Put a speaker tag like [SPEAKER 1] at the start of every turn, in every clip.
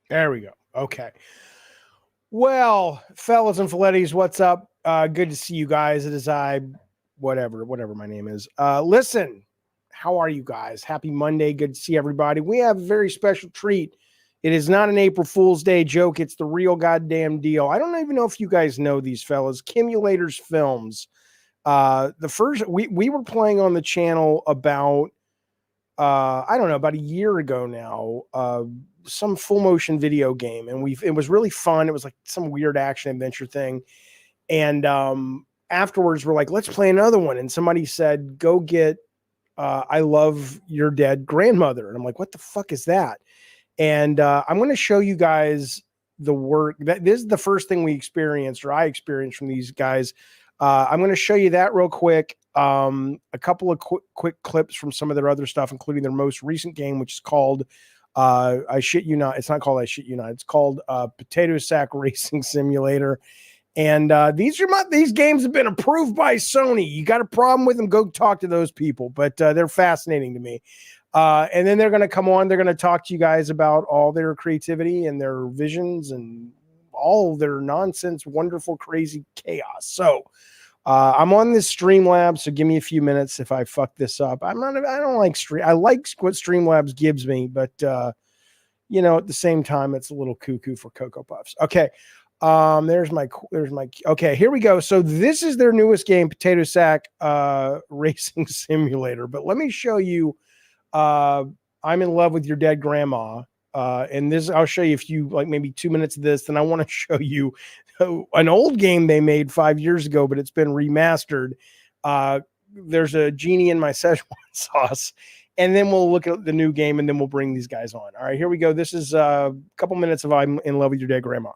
[SPEAKER 1] There we go. Okay. Well, fellas and fillettes, what's up? Good to see you guys. It is whatever my name is. Listen, how are you guys? Happy Monday. Good to see everybody. We have a very special treat. It is not an April Fool's Day joke. It's the real goddamn deal. I don't even know if you guys know these fellas. KIMULATOR'S Films. The first we were playing on the channel about I don't know, about a year ago now, some full motion video game, and it was really fun. It was like some weird action adventure thing. And afterwards we're like, let's play another one. And somebody said, go get I Love Your Dead Grandmother. And I'm like, what the fuck is that? And I'm going to show you guys the work that this is the first thing we experienced, or I experienced from these guys. I'm going to show you that real quick. A couple of quick clips from some of their other stuff, including their most recent game, which is called I Shit You Not. It's not called I Shit You Not. It's called Potato Sack Racing Simulator. And these games have been approved by Sony. You got a problem with them, go talk to those people. But they're fascinating to me. And then they're going to come on. They're going to talk to you guys about all their creativity and their visions and all their nonsense, wonderful, crazy chaos. So I'm on this Streamlabs, so give me a few minutes if I fuck this up. I don't like Stream. I like what Streamlabs gives me, but at the same time, it's a little cuckoo for Cocoa Puffs. Okay. There's my okay, here we go. So this is their newest game, Potato Sack Racing Simulator. But let me show you I'm in Love with Your Dead Grandma. And this, I'll show you a few, like maybe 2 minutes of this. Then I want to show you an old game they made 5 years ago, but it's been remastered. There's a genie in my Szechuan sauce. And then we'll look at the new game, and then we'll bring these guys on. All right, here we go. This is a couple minutes of I'm in Love with Your Dead Grandma.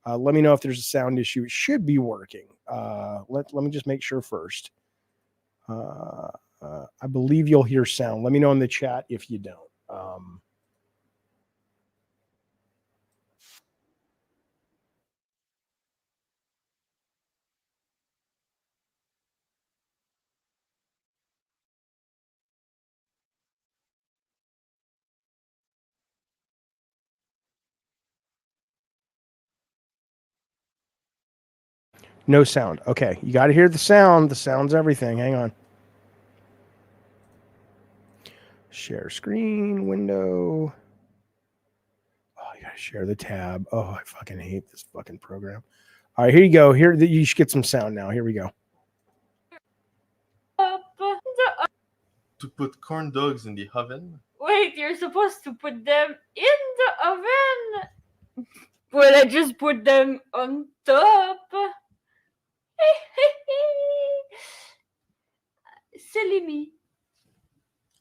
[SPEAKER 1] Let me know if there's a sound issue. It should be working. Let me just make sure first. I believe you'll hear sound. Let me know in the chat if you don't. No sound. Okay, you got to hear the sound. The sound's everything. Hang on. Share screen window. Oh, you got to share the tab. Oh, I fucking hate this fucking program. All right, here you go. Here, you should get some sound now. Here we go.
[SPEAKER 2] To put corn dogs in the oven?
[SPEAKER 3] Wait, you're supposed to put them in the oven? Well, I just put them on top. Silly me.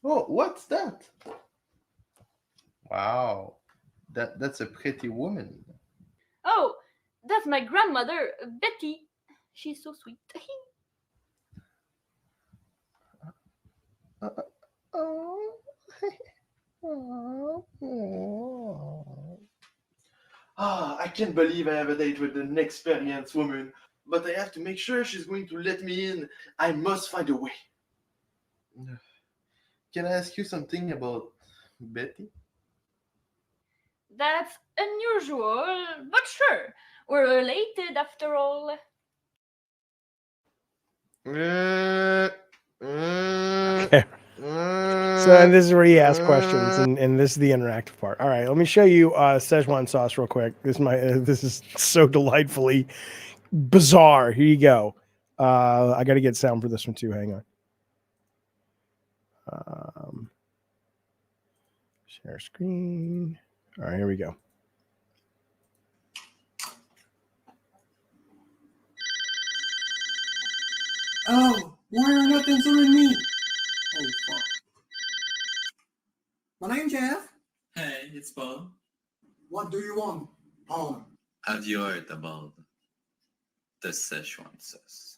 [SPEAKER 2] Oh, what's that? Wow, that's a pretty woman.
[SPEAKER 3] Oh, that's my grandmother, Betty. She's so sweet.
[SPEAKER 2] I can't believe I have a date with an experienced woman, but I have to make sure she's going to let me in. I must find a way. Can I ask you something about Betty?
[SPEAKER 3] That's unusual, but sure. We're related after all.
[SPEAKER 1] So, and this is where you ask questions, and this is the interactive part. All right, let me show you Szechuan sauce real quick. This is so delightfully bizarre. Here you go. I got to get sound for this one too. Hang on. Share screen. All right, here we go.
[SPEAKER 4] Oh, why are you not answering me? Oh, fuck. My name's Jeff.
[SPEAKER 5] Hey, it's Paul.
[SPEAKER 4] What do you want, Paul?
[SPEAKER 5] Have you heard about the Szechuan sauce?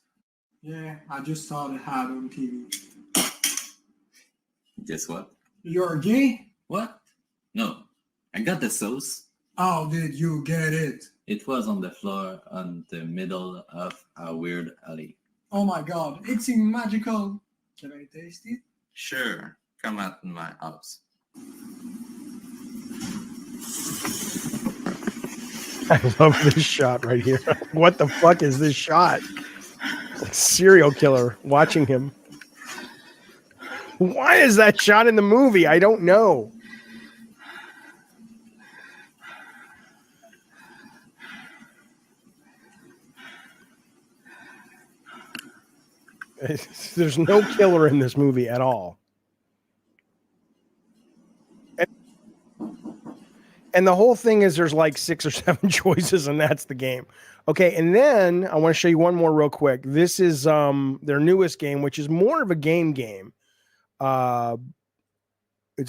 [SPEAKER 4] Yeah, I just saw the ad on TV.
[SPEAKER 5] Guess what?
[SPEAKER 4] You're gay?
[SPEAKER 5] What? No, I got the sauce.
[SPEAKER 4] How did you get it?
[SPEAKER 5] It was on the floor on the middle of a weird alley.
[SPEAKER 4] Oh my god, it's magical. Can I taste it?
[SPEAKER 5] Sure, come at my house.
[SPEAKER 1] I love this shot right here. What the fuck is this shot? Like serial killer watching him. Why is that shot in the movie? I don't know. There's no killer in this movie at all. And the whole thing is there's like 6 or 7 choices, and that's the game. Okay, and then I want to show you one more real quick. This is their newest game, which is more of a game. It's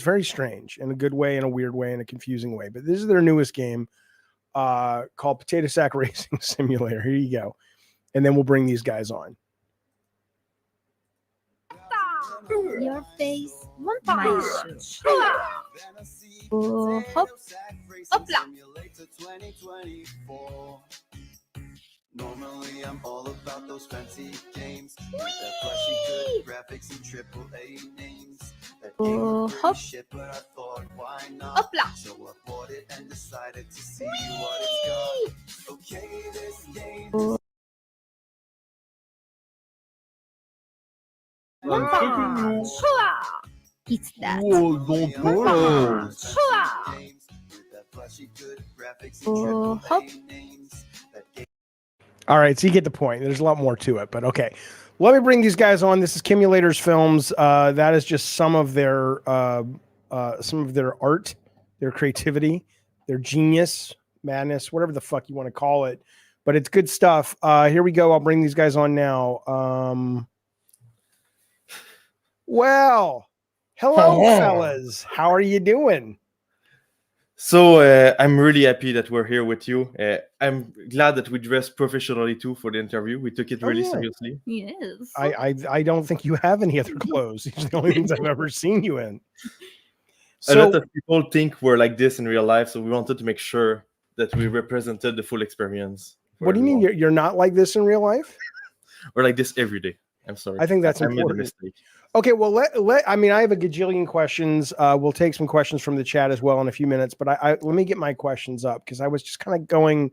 [SPEAKER 1] very strange in a good way, in a weird way, in a confusing way. But this is their newest game called Potato Sack Racing Simulator. Here you go. And then we'll bring these guys on.
[SPEAKER 6] Your face, my shoes. Oh, hop. Hopla.
[SPEAKER 7] Normally I'm all about those fancy games with that flashy good graphics and AAA names. That game was pretty
[SPEAKER 6] hop.
[SPEAKER 7] shit, but I thought why not?
[SPEAKER 6] Hopla.
[SPEAKER 7] So I bought it and decided to see what it's got. Okay, this game is
[SPEAKER 6] It's that. Oh, hop.
[SPEAKER 1] All right, so you get the point. There's a lot more to it, but okay. Let me bring these guys on. This is KIMULATOR'S Films. That is just some of their art, their creativity, their genius, madness, whatever the fuck you want to call it. But it's good stuff. Here we go. I'll bring these guys on now. Well, hello, fellas. How are you doing?
[SPEAKER 2] So I'm really happy that we're here with you. I'm glad that we dressed professionally too for the interview. We took it really seriously.
[SPEAKER 6] Yes.
[SPEAKER 1] I don't think you have any other clothes. These are the only things I've ever seen you in.
[SPEAKER 2] A lot of people think we're like this in real life, so we wanted to make sure that we represented the full experience.
[SPEAKER 1] What do you mean you're not like this in real life?
[SPEAKER 2] We're like this every day. I'm sorry.
[SPEAKER 1] I think that's
[SPEAKER 2] I made a
[SPEAKER 1] important.
[SPEAKER 2] mistake.
[SPEAKER 1] Okay, well, I mean, I have a gajillion questions. We'll take some questions from the chat as well in a few minutes, but let me get my questions up because I was just kind of going,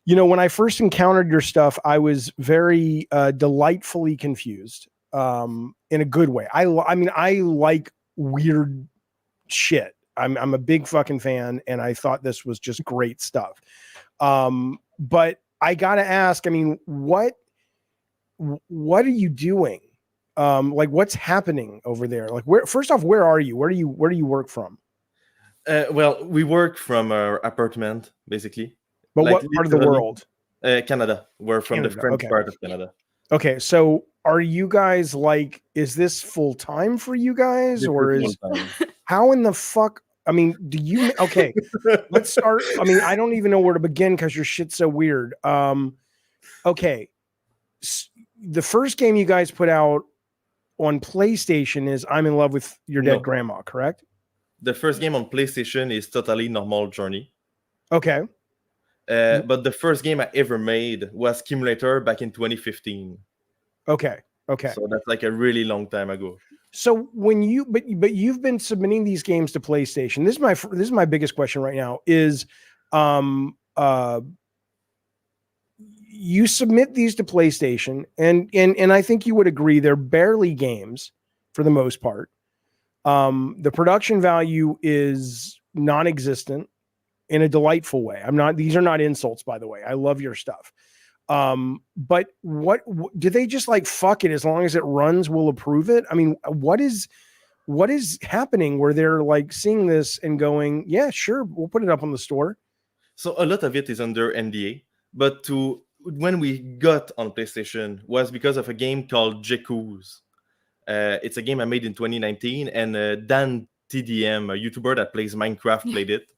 [SPEAKER 1] when I first encountered your stuff, I was very delightfully confused in a good way. I mean, I like weird shit. I'm a big fucking fan, and I thought this was just great stuff. But I got to ask, I mean, what are you doing? Like what's happening over there? Like first off, where are you? Where do you work from?
[SPEAKER 2] Well, we work from our apartment, basically.
[SPEAKER 1] But like, what part of the world?
[SPEAKER 2] Canada. We're from the French part of Canada.
[SPEAKER 1] Okay, so are you guys like, is this full time for you guys, or is how in the fuck? I mean, do you? Okay, let's start. I mean, I don't even know where to begin because your shit's so weird. Okay, the first game you guys put out on PlayStation is I'm in Love with Your Dead Grandma, correct?
[SPEAKER 2] The first game on PlayStation is Totally Normal Journey.
[SPEAKER 1] Okay.
[SPEAKER 2] But the first game I ever made was KIMULATOR back in 2015.
[SPEAKER 1] Okay.
[SPEAKER 2] So that's like a really long time ago.
[SPEAKER 1] So when but you've been submitting these games to PlayStation. This is my biggest question right now is you submit these to PlayStation, and I think you would agree they're barely games for the most part. The production value is non-existent in a delightful way. These are not insults, by the way. I love your stuff. But what do they just like, fuck it, as long as it runs, we'll approve it? I mean, what is happening where they're like seeing this and going, yeah, sure, we'll put it up on the store?
[SPEAKER 2] So a lot of it is under NDA, but when we got on PlayStation was because of a game called Jeku's. It's a game I made in 2019, and Dan TDM, a YouTuber that plays Minecraft, played it.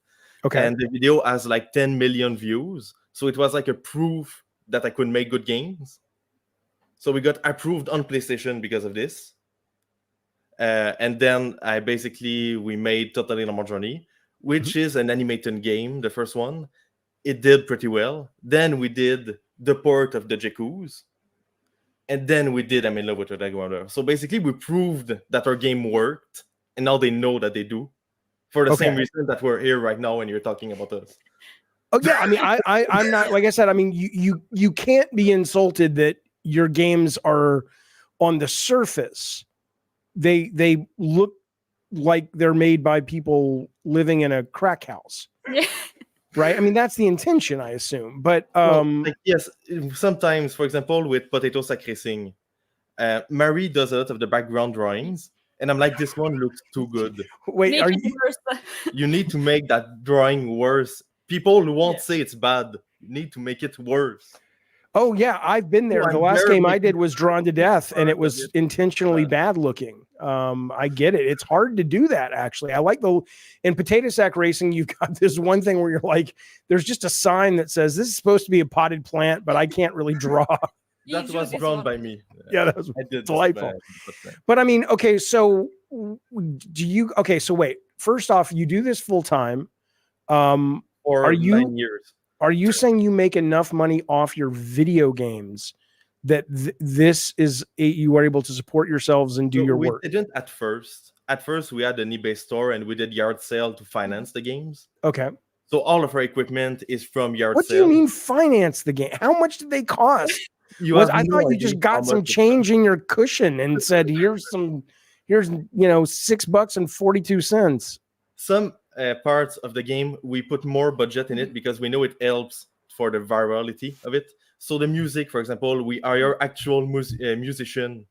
[SPEAKER 1] Okay.
[SPEAKER 2] And the video has like 10 million views. So it was like a proof that I could make good games. So we got approved on PlayStation because of this. And then we made Totally Normal Journey, which is an animated game, the first one. It did pretty well. Then we did the port of the Jeku's. And then we did I'm in Love with Your Dead Grandma. So basically we proved that our game worked, and now they know that they do. For the same reason that we're here right now and you're talking about us.
[SPEAKER 1] Oh yeah, I mean, I'm not, like I said, I mean, you can't be insulted that your games are on the surface. They look like they're made by people living in a crack house, right? I mean, that's the intention, I assume. But
[SPEAKER 2] Well, like, yes, sometimes, for example, with Potato Sack Racing, Mary does a lot of the background drawings, and I'm like, this one looks too good.
[SPEAKER 1] wait,
[SPEAKER 3] Make
[SPEAKER 1] are
[SPEAKER 3] it
[SPEAKER 1] you?
[SPEAKER 3] worse.
[SPEAKER 2] You need to make that drawing worse. People won't
[SPEAKER 3] Yeah.
[SPEAKER 2] say it's bad. You need to make it worse.
[SPEAKER 1] Oh yeah, I've been there.
[SPEAKER 2] Oh,
[SPEAKER 1] The
[SPEAKER 2] I'm
[SPEAKER 1] last
[SPEAKER 2] very
[SPEAKER 1] game I
[SPEAKER 2] making
[SPEAKER 1] did was Drawn to Death, and it
[SPEAKER 2] of
[SPEAKER 1] was
[SPEAKER 2] it.
[SPEAKER 1] intentionally bad looking. I get it. It's hard to do that, actually. I like in Potato Sack Racing, you've got this one thing where you're like, there's just a sign that says this is supposed to be a potted plant, but I can't really draw.
[SPEAKER 3] You
[SPEAKER 2] That
[SPEAKER 3] do
[SPEAKER 2] was
[SPEAKER 3] this
[SPEAKER 2] drawn
[SPEAKER 3] one.
[SPEAKER 2] by me.
[SPEAKER 1] Yeah, that was
[SPEAKER 2] I did this
[SPEAKER 1] delightful.
[SPEAKER 2] by-
[SPEAKER 1] But I mean, okay, so so wait. First off, you do this full time.
[SPEAKER 2] For
[SPEAKER 1] Are you-
[SPEAKER 2] 9 years.
[SPEAKER 1] Are you saying you make enough money off your video games that this is you are able to support yourselves and do
[SPEAKER 2] So
[SPEAKER 1] your
[SPEAKER 2] we
[SPEAKER 1] work?
[SPEAKER 2] didn't at first. At first, we had an eBay store and we did yard sale to finance the games.
[SPEAKER 1] Okay.
[SPEAKER 2] So all of our equipment is from yard
[SPEAKER 1] What do
[SPEAKER 2] sale.
[SPEAKER 1] you mean finance the game? How much did they cost? I thought you just got some change in your cushion and said, here's $6.42.
[SPEAKER 2] Some parts of the game we put more budget in it because we know it helps for the virality of it. So the music, for example, we hire actual musician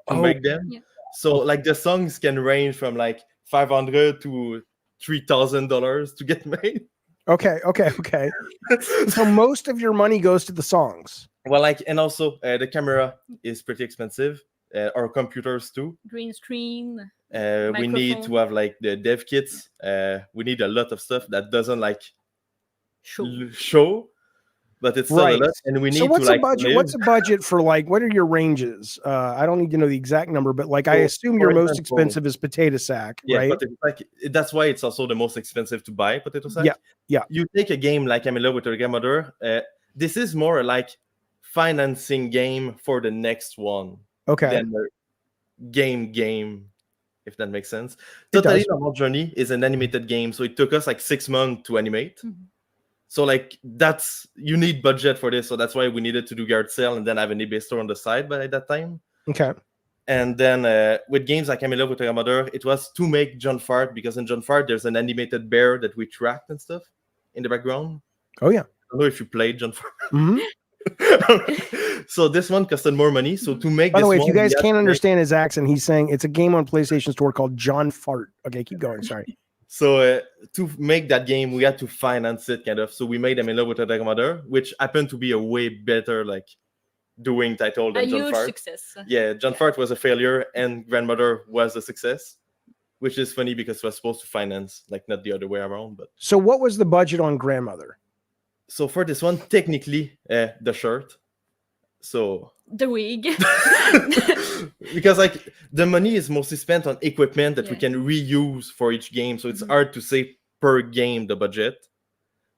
[SPEAKER 2] to make them.
[SPEAKER 3] Yeah.
[SPEAKER 2] So like the songs can range from like $500 to $3,000 to get made.
[SPEAKER 1] Okay. So most of your money goes to the songs.
[SPEAKER 2] Well, like, and also the camera is pretty expensive. Our computers too.
[SPEAKER 3] Green screen.
[SPEAKER 2] We need to have like the dev kits. We need a lot of stuff that doesn't like show, but it's still
[SPEAKER 1] Right.
[SPEAKER 2] a lot. And we need
[SPEAKER 1] So what's
[SPEAKER 2] to
[SPEAKER 1] a
[SPEAKER 2] like
[SPEAKER 1] budget?
[SPEAKER 2] live.
[SPEAKER 1] What's a budget for like? What are your ranges? I don't need to know the exact number, but like I
[SPEAKER 2] So,
[SPEAKER 1] assume
[SPEAKER 2] for
[SPEAKER 1] your most
[SPEAKER 2] example-
[SPEAKER 1] expensive is Potato Sack,
[SPEAKER 2] Yeah,
[SPEAKER 1] right?
[SPEAKER 2] but it's like that's why it's also the most expensive to buy Potato Sack.
[SPEAKER 1] Yeah.
[SPEAKER 2] You take a game like I'm in love with your grandmother. This is more like financing game for the next one
[SPEAKER 1] Okay.
[SPEAKER 2] than a game, if that makes sense.
[SPEAKER 1] It
[SPEAKER 2] Totally
[SPEAKER 1] does.
[SPEAKER 2] Normal Journey is an animated game, so it took us like 6 months to animate.
[SPEAKER 3] Mhm.
[SPEAKER 2] So like you need budget for this, so that's why we needed to do yard sale and then have an eBay store on the side by that time.
[SPEAKER 1] Okay.
[SPEAKER 2] And then with games like I'm in love with your mother, it was to make John Fart, because in John Fart there's an animated bear that we tracked and stuff in the background.
[SPEAKER 1] Oh yeah.
[SPEAKER 2] I don't know if you played John Fart.
[SPEAKER 1] Mhm.
[SPEAKER 2] So this one costed more money. So to make
[SPEAKER 1] By the
[SPEAKER 2] this
[SPEAKER 1] way, if
[SPEAKER 2] one,
[SPEAKER 1] you guys
[SPEAKER 2] we had
[SPEAKER 1] can't
[SPEAKER 2] to make-
[SPEAKER 1] understand his accent, he's saying it's a game on PlayStation Store called John Fart. Okay, keep going. Sorry.
[SPEAKER 2] So to make that game, we had to finance it kind of. So we made I'm in love with your grandmother, which happened to be a way better like doing title
[SPEAKER 3] A
[SPEAKER 2] than John
[SPEAKER 3] huge
[SPEAKER 2] Fart.
[SPEAKER 3] success.
[SPEAKER 2] Yeah, John Fart was a failure and Grandmother was a success, which is funny because it was supposed to finance, like not the other way around. But
[SPEAKER 1] So what was the budget on Grandmother?
[SPEAKER 2] so for this one, technically, the shirt. So
[SPEAKER 3] The wig.
[SPEAKER 2] because like the money is mostly spent on equipment that we
[SPEAKER 3] Yeah.
[SPEAKER 2] can reuse for each game, so it's
[SPEAKER 3] Mhm.
[SPEAKER 2] hard to say per game the budget.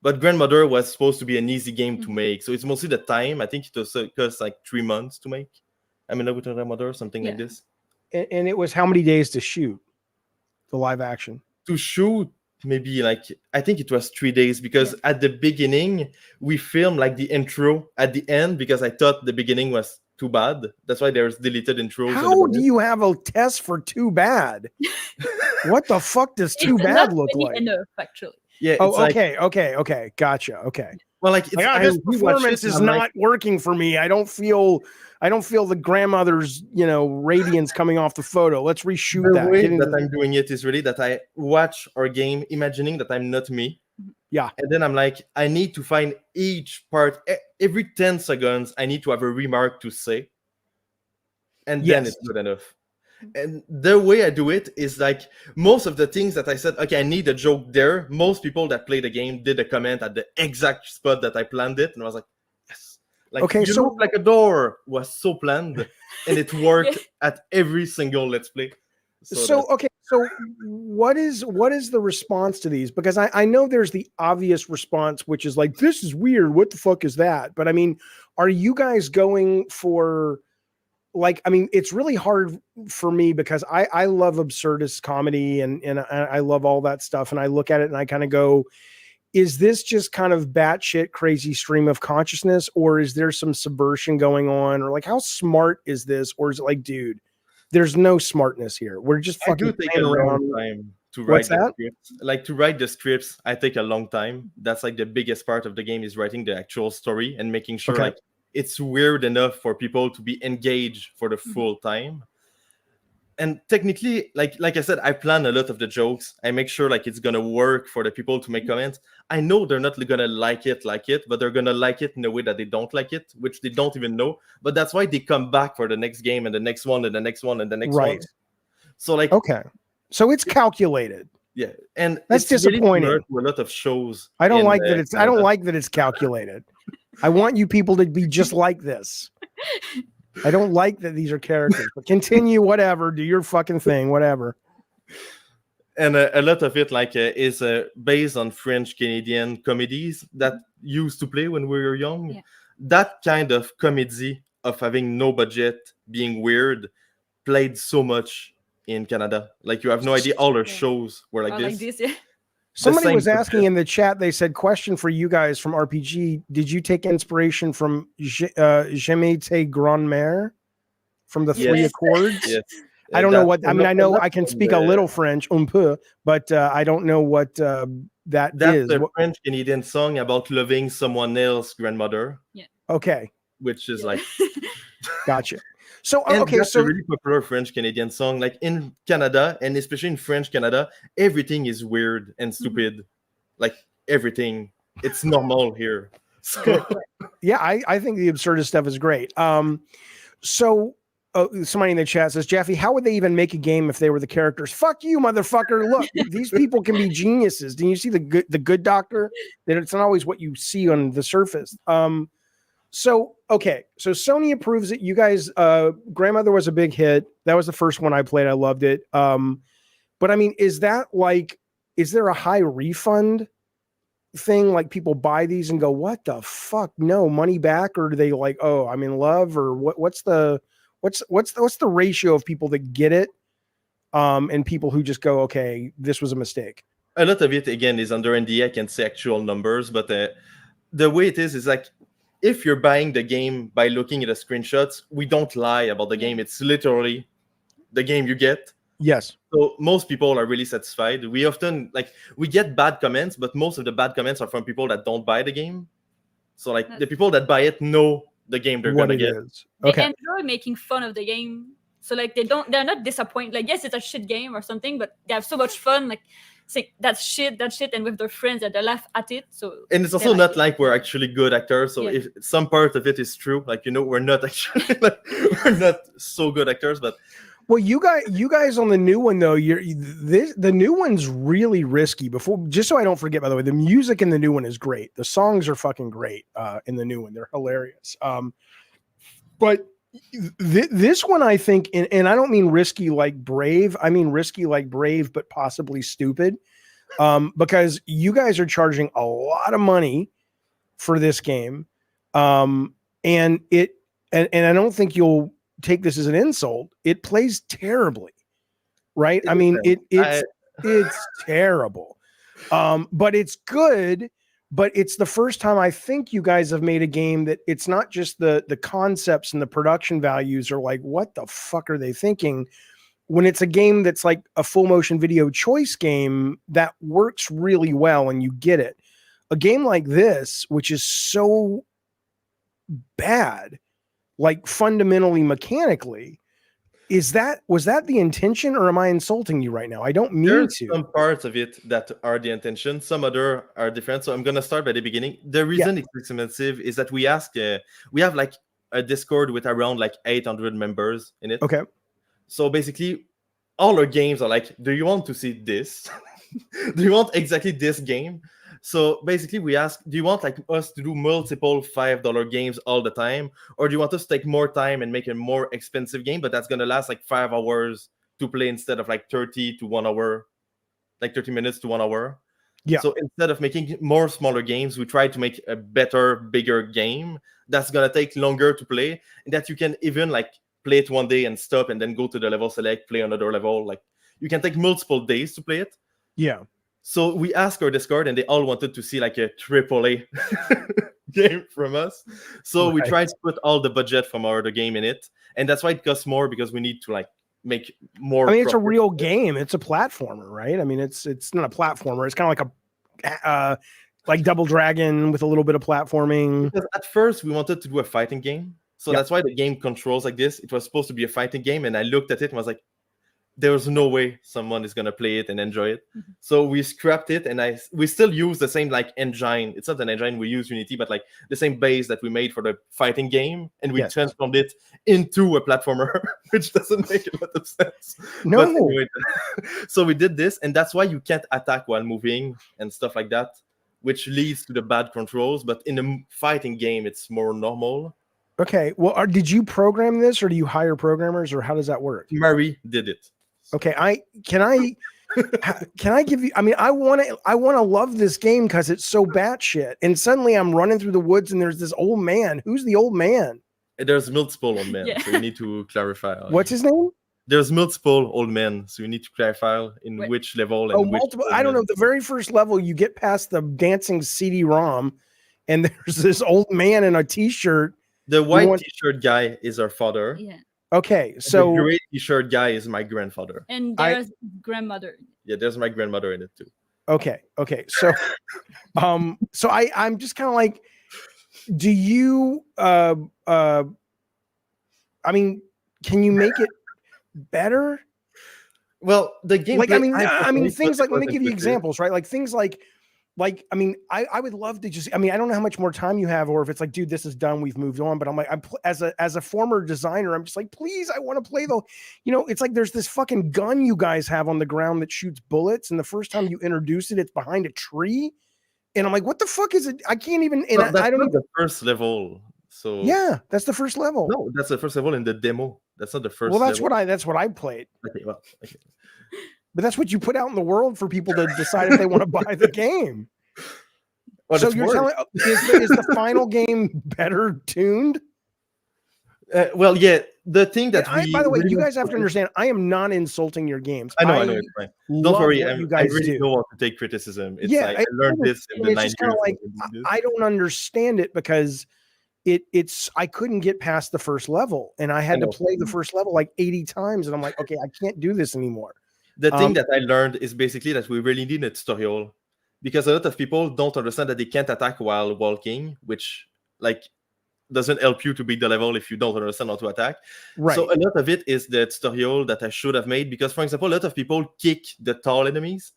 [SPEAKER 2] But Grandmother was supposed to be an easy game to
[SPEAKER 3] Mhm.
[SPEAKER 2] make, so it's mostly the time. I think it was cost like 3 months to make. I'm in love with your grandmother, something like
[SPEAKER 3] Yeah.
[SPEAKER 2] this.
[SPEAKER 1] And it was how many days to shoot the live action?
[SPEAKER 2] To shoot, maybe like I think it was 3 days, because at the beginning we filmed like the intro at the end because I thought the beginning was too bad. That's why there's deleted intros. in the
[SPEAKER 1] How do
[SPEAKER 2] bonus.
[SPEAKER 1] you have a test for too bad? What the fuck does too
[SPEAKER 3] It's
[SPEAKER 1] bad
[SPEAKER 3] not
[SPEAKER 1] look
[SPEAKER 3] funny
[SPEAKER 1] like?
[SPEAKER 3] enough, actually.
[SPEAKER 2] Yeah. It's
[SPEAKER 1] Oh,
[SPEAKER 2] like,
[SPEAKER 1] okay. Gotcha. Okay.
[SPEAKER 2] well, like it's,
[SPEAKER 1] Like,
[SPEAKER 2] I
[SPEAKER 1] this
[SPEAKER 2] rewatched
[SPEAKER 1] performance
[SPEAKER 2] it
[SPEAKER 1] is
[SPEAKER 2] and I'm
[SPEAKER 1] not
[SPEAKER 2] like,
[SPEAKER 1] working for me. I don't feel the grandmother's, radiance coming off the photo. Let's reshoot
[SPEAKER 2] the
[SPEAKER 1] that.
[SPEAKER 2] way
[SPEAKER 1] Get into
[SPEAKER 2] that I'm doing it is really that I watch our game imagining that I'm not me.
[SPEAKER 1] Yeah.
[SPEAKER 2] And then I'm like, I need to find each part. Every 10 seconds, I need to have a remark to say. And then
[SPEAKER 1] Yes.
[SPEAKER 2] it's good enough. And the way I do it is like most of the things that I said, okay, I need a joke there. Most people that play the game did a comment at the exact spot that I planned it. And I was like, yes. Like,
[SPEAKER 1] Okay,
[SPEAKER 2] you
[SPEAKER 1] so-
[SPEAKER 2] look like a door was so planned. And it worked at every single Let's Play.
[SPEAKER 1] So what is the response to these? Because I know there's the obvious response, which is like, this is weird. What the fuck is that? But I mean, are you guys going for like, I mean, it's really hard for me because I love absurdist comedy and I love all that stuff. And I look at it and I kind of go, is this just kind of batshit crazy stream of consciousness, or is there some subversion going on, or like how smart is this, or is it like, dude, there's no smartness here. We're just
[SPEAKER 2] I do
[SPEAKER 1] fucking
[SPEAKER 2] take a
[SPEAKER 1] playing
[SPEAKER 2] long
[SPEAKER 1] around.
[SPEAKER 2] time to
[SPEAKER 1] What's
[SPEAKER 2] write the
[SPEAKER 1] that?
[SPEAKER 2] scripts. Like to write the scripts, I take a long time. That's like the biggest part of the game is writing the actual story and making sure
[SPEAKER 1] Okay.
[SPEAKER 2] like it's weird enough for people to be engaged for the full time. And technically, like I said, I plan a lot of the jokes. I make sure like it's gonna work for the people to make comments. I know they're not gonna like it, but they're gonna like it in a way that they don't like it, which they don't even know. But that's why they come back for the next game and the next one and the next one and the next one.
[SPEAKER 1] Right.
[SPEAKER 2] So like,
[SPEAKER 1] Okay. So it's calculated.
[SPEAKER 2] yeah, and
[SPEAKER 1] That's
[SPEAKER 2] it's really
[SPEAKER 1] disappointing.
[SPEAKER 2] similar to a lot of shows.
[SPEAKER 1] I don't
[SPEAKER 2] in,
[SPEAKER 1] like that it's I don't
[SPEAKER 2] Canada.
[SPEAKER 1] like that it's calculated. I want you people to be just like this. I don't like that these are characters. But continue, whatever. Do your fucking thing, whatever.
[SPEAKER 2] And a lot of it is based on French Canadian comedies that used to play when we were young.
[SPEAKER 3] Yeah.
[SPEAKER 2] That kind of comedy of having no budget, being weird, played so much in Canada. Like you have no idea. All our
[SPEAKER 3] Yeah.
[SPEAKER 2] shows were like
[SPEAKER 3] Or
[SPEAKER 2] this.
[SPEAKER 3] like this, yeah.
[SPEAKER 1] Somebody
[SPEAKER 2] same
[SPEAKER 1] was asking
[SPEAKER 2] subject.
[SPEAKER 1] in the chat, they said, question for you guys from RPG. Did you take inspiration from Jamais Te Grand-Mère from the Three
[SPEAKER 3] Yes.
[SPEAKER 1] Accords?
[SPEAKER 2] Yes.
[SPEAKER 1] I don't know
[SPEAKER 2] That-
[SPEAKER 1] what, I mean, I know
[SPEAKER 2] that's
[SPEAKER 1] I can
[SPEAKER 2] from
[SPEAKER 1] speak a little French, un peu, but I don't know what that
[SPEAKER 2] That's
[SPEAKER 1] is.
[SPEAKER 2] the French Canadian song about loving someone else's grandmother,
[SPEAKER 1] Okay,
[SPEAKER 2] which is like
[SPEAKER 1] gotcha. So,
[SPEAKER 2] and
[SPEAKER 1] okay,
[SPEAKER 2] that's
[SPEAKER 1] so
[SPEAKER 2] a really popular French Canadian song. Like in Canada, and especially in French Canada, everything is weird and stupid. Like everything, it's normal here. So
[SPEAKER 1] yeah, I think the absurdist stuff is great. So somebody in the chat says, Jeffy, how would they even make a game if they were the characters? Fuck you, motherfucker. Look, these people can be geniuses. Do you see the good doctor? That it's not always what you see on the surface. So okay, so Sony approves it. You guys, Grandmother was a big hit. That was the first one I played. I loved it. But I mean, is there a high refund thing? Like people buy these and go, what the fuck? No money back, or do they like, oh, I'm in love, or what's the ratio of people that get it, and people who just go, okay, this was a mistake?
[SPEAKER 2] a lot of it again is under NDA. I can say actual numbers, but the way it is like if you're buying the game by looking at the screenshots, we don't lie about the game. It's literally the game you get.
[SPEAKER 1] Yes.
[SPEAKER 2] So most people are really satisfied. We often we get bad comments, but most of the bad comments are from people that don't buy the game. So like the people that buy it know the game they're
[SPEAKER 1] What
[SPEAKER 2] gonna
[SPEAKER 1] it
[SPEAKER 2] get.
[SPEAKER 1] is.
[SPEAKER 3] They
[SPEAKER 1] Okay.
[SPEAKER 3] enjoy making fun of the game. So like they're not disappointed. Like yes, it's a shit game or something, but they have so much fun. Like say that's shit, and with their friends that they laugh at it. So
[SPEAKER 2] And it's
[SPEAKER 3] they
[SPEAKER 2] also
[SPEAKER 3] like
[SPEAKER 2] not
[SPEAKER 3] it.
[SPEAKER 2] like we're actually good actors. So
[SPEAKER 3] Yeah.
[SPEAKER 2] if some part of it is true, we're not actually we're not so good actors, but
[SPEAKER 1] Well, you guys on the new one though, the new one's really risky. Before, just so I don't forget, by the way, the music in the new one is great. The songs are fucking great in the new one. They're hilarious. But this one, I think, and I don't mean risky like Brave. I mean risky like Brave, but possibly stupid. Because you guys are charging a lot of money for this game, and I don't think you'll take this as an insult. It plays terribly, right? I mean, it's terrible, but it's good. But it's the first time I think you guys have made a game that it's not just the concepts and the production values are like, what the fuck are they thinking? When it's a game that's like a full motion video choice game that works really well and you get it. A game like this, which is so bad, like fundamentally mechanically, was that the intention, or am I insulting you right now? I don't mean
[SPEAKER 2] there's
[SPEAKER 1] to.
[SPEAKER 2] some parts of it that are the intention. Some other are different. So I'm gonna start by the beginning. The reason it's expensive is that we have like a Discord with around like 800 members in it.
[SPEAKER 1] Okay.
[SPEAKER 2] So basically, all our games are like, do you want to see this? Do you want exactly this game? So basically, we ask, do you want like us to do multiple $5 games all the time, or do you want us to take more time and make a more expensive game, but that's gonna last like 5 hours to play instead of like 30 to 1 hour, like 30 minutes to 1 hour?
[SPEAKER 1] Yeah.
[SPEAKER 2] So instead of making more smaller games, we try to make a better, bigger game that's gonna take longer to play, and that you can even like play it one day and stop, and then go to the level select, play another level. Like you can take multiple days to play it.
[SPEAKER 1] Yeah.
[SPEAKER 2] So we asked our Discord, and they all wanted to see like a AAA game from us. So we
[SPEAKER 1] Right.
[SPEAKER 2] tried to put all the budget from our other game in it, and that's why it costs more, because we need to like make more.
[SPEAKER 1] I mean, it's a
[SPEAKER 2] profit.
[SPEAKER 1] real game. It's a platformer, right? I mean, it's not a platformer. It's kind of like a like Double Dragon with a little bit of platforming.
[SPEAKER 2] Because at first we wanted to do a fighting game, so
[SPEAKER 1] Yeah.
[SPEAKER 2] that's why the game controls like this. It was supposed to be a fighting game, and I looked at it and was like, there's no way someone is gonna play it and enjoy it.
[SPEAKER 3] Mhm.
[SPEAKER 2] So we scrapped it, and we still use the same like engine. It's not an engine, we use Unity, but like the same base that we made for the fighting game, and we
[SPEAKER 1] Yes.
[SPEAKER 2] transformed it into a platformer, which doesn't make a lot of sense.
[SPEAKER 1] No.
[SPEAKER 2] But anyway, so we did this, and that's why you can't attack while moving and stuff like that, which leads to the bad controls. But in a fighting game, it's more normal.
[SPEAKER 1] Okay. Well, did you program this, or do you hire programmers, or how does that work?
[SPEAKER 2] Mary did it.
[SPEAKER 1] Okay, can I give you? I mean, I want to love this game because it's so batshit. And suddenly I'm running through the woods, and there's this old man. Who's the old man?
[SPEAKER 2] There's multiple old men,
[SPEAKER 3] Yeah.
[SPEAKER 2] so you need to clarify.
[SPEAKER 1] What's his name?
[SPEAKER 2] There's multiple old men, so you need to clarify in
[SPEAKER 3] Wait.
[SPEAKER 2] which level.
[SPEAKER 1] Oh,
[SPEAKER 2] And which
[SPEAKER 1] multiple.
[SPEAKER 2] old
[SPEAKER 1] I don't know.
[SPEAKER 2] men.
[SPEAKER 1] The very first level, you get past the dancing CD-ROM, and there's this old man in a T-shirt.
[SPEAKER 2] The white
[SPEAKER 1] want-
[SPEAKER 2] T-shirt guy is our father.
[SPEAKER 3] Yeah.
[SPEAKER 1] Okay,
[SPEAKER 2] The
[SPEAKER 1] so
[SPEAKER 2] gray T-shirt guy is my grandfather.
[SPEAKER 3] And
[SPEAKER 1] I-
[SPEAKER 3] there's grandmother.
[SPEAKER 2] Yeah, there's my grandmother in it too.
[SPEAKER 1] okay, so, so I'm just kind of like, do you, I mean, can you make it better?
[SPEAKER 2] Well, the game.
[SPEAKER 1] Like, I mean, things like, let me give you examples, right? Like things like, I mean, I would love to just, I mean, I don't know how much more time you have, or if it's like, dude, this is done, we've moved on. But I'm like, as a former designer, I'm just like, please, I want to play the, it's like there's this fucking gun you guys have on the ground that shoots bullets, and the first time you introduce it, it's behind a tree, and I'm like, what the fuck is it? I can't even. And
[SPEAKER 2] Well, that's
[SPEAKER 1] I don't
[SPEAKER 2] not
[SPEAKER 1] even.
[SPEAKER 2] the first level. So
[SPEAKER 1] Yeah, that's the first level.
[SPEAKER 2] no, that's the first level in the demo. That's not the first.
[SPEAKER 1] Well, that's
[SPEAKER 2] level.
[SPEAKER 1] what I played.
[SPEAKER 2] Okay, well, okay.
[SPEAKER 1] But that's what you put out in the world for people to decide if they want to buy the game.
[SPEAKER 2] Well,
[SPEAKER 1] So
[SPEAKER 2] it's
[SPEAKER 1] you're
[SPEAKER 2] worse.
[SPEAKER 1] telling is the final game better tuned?
[SPEAKER 2] Well, yeah. The thing that
[SPEAKER 1] By the way,
[SPEAKER 2] really
[SPEAKER 1] you
[SPEAKER 2] want
[SPEAKER 1] guys have to understand, I am not insulting your games.
[SPEAKER 2] I know, it's fine. Don't
[SPEAKER 1] love
[SPEAKER 2] worry,
[SPEAKER 1] what
[SPEAKER 2] I
[SPEAKER 1] you guys
[SPEAKER 2] really
[SPEAKER 1] do.
[SPEAKER 2] know how to take criticism. It's
[SPEAKER 1] Yeah,
[SPEAKER 2] like I learned this in the
[SPEAKER 1] it's just kind
[SPEAKER 2] 90s.
[SPEAKER 1] of like I don't understand it because it's I couldn't get past the first level, and I had
[SPEAKER 2] I
[SPEAKER 1] to
[SPEAKER 2] know.
[SPEAKER 1] play the first level like 80 times, and I'm like, okay, I can't do this anymore.
[SPEAKER 2] The thing
[SPEAKER 1] Um,
[SPEAKER 2] that I learned is basically that we really need a tutorial, because a lot of people don't understand that they can't attack while walking, which like doesn't help you to beat the level if you don't understand how to attack.
[SPEAKER 1] Right.
[SPEAKER 2] So a lot of it is the tutorial that I should have made, because for example, a lot of people kick the tall enemies,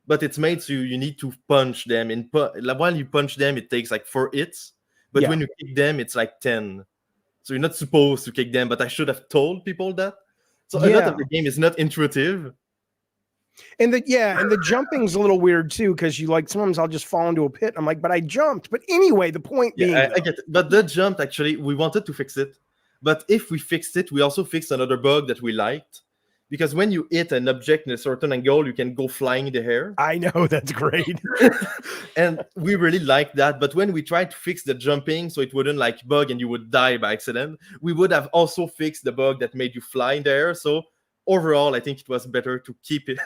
[SPEAKER 2] but it's made so you need to punch them. Like, while you punch them, it takes like 4 hits, but
[SPEAKER 1] Yeah.
[SPEAKER 2] when you kick them, it's like 10. So you're not supposed to kick them, but I should have told people that. So a lot
[SPEAKER 1] Yeah.
[SPEAKER 2] of the game is not intuitive.
[SPEAKER 1] And the jumping's a little weird too, because you like sometimes I'll just fall into a pit. I'm like, but I jumped. But anyway, the point being,
[SPEAKER 2] Yeah, I get it. But the jump, actually, we wanted to fix it. But if we fixed it, we also fixed another bug that we liked. Because when you hit an object in a certain angle, you can go flying in the air.
[SPEAKER 1] I know that's great.
[SPEAKER 2] And we really liked that. But when we tried to fix the jumping so it wouldn't like bug and you would die by accident, we would have also fixed the bug that made you fly in the air. So overall, I think it was better to keep it.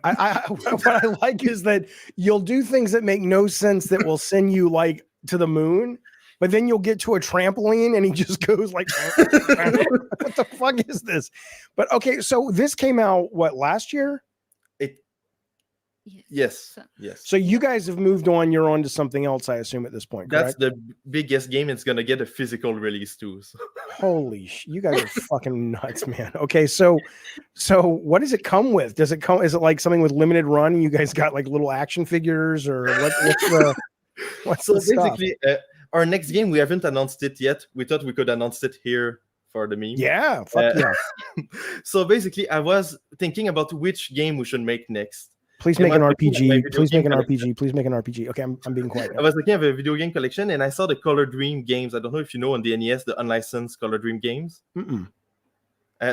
[SPEAKER 1] What I like is that you'll do things that make no sense that will send you like to the moon, but then you'll get to a trampoline and he just goes like, what the fuck is this? But okay, so this came out what, last year?
[SPEAKER 2] Yes.
[SPEAKER 3] So-
[SPEAKER 2] Yes.
[SPEAKER 1] So you guys have moved on. You're on to something else, I assume, at this point.
[SPEAKER 2] That's
[SPEAKER 1] Correct?
[SPEAKER 2] the biggest game. It's going to get a physical release too. So.
[SPEAKER 1] Holy you guys are fucking nuts, man. Okay, so what does it come with? Does it come? Is it like something with limited run? You guys got like little action figures, or what's
[SPEAKER 2] So
[SPEAKER 1] the stuff?
[SPEAKER 2] basically, our next game, we haven't announced it yet. We thought we could announce it here for the meme.
[SPEAKER 1] Yeah, fuck
[SPEAKER 2] Uh,
[SPEAKER 1] yeah.
[SPEAKER 2] So basically, I was thinking about which game we should make next.
[SPEAKER 1] Please
[SPEAKER 2] am
[SPEAKER 1] make an
[SPEAKER 2] I looking at my
[SPEAKER 1] RPG.
[SPEAKER 2] video
[SPEAKER 1] Please make
[SPEAKER 2] game
[SPEAKER 1] an
[SPEAKER 2] collection?
[SPEAKER 1] RPG. Please make an RPG. Okay, I'm being quiet.
[SPEAKER 2] I
[SPEAKER 1] Now.
[SPEAKER 2] was looking at a video game collection, and I saw the Color Dream games. I don't know if you know on the NES, the unlicensed Color Dream games.
[SPEAKER 1] Mm-mm.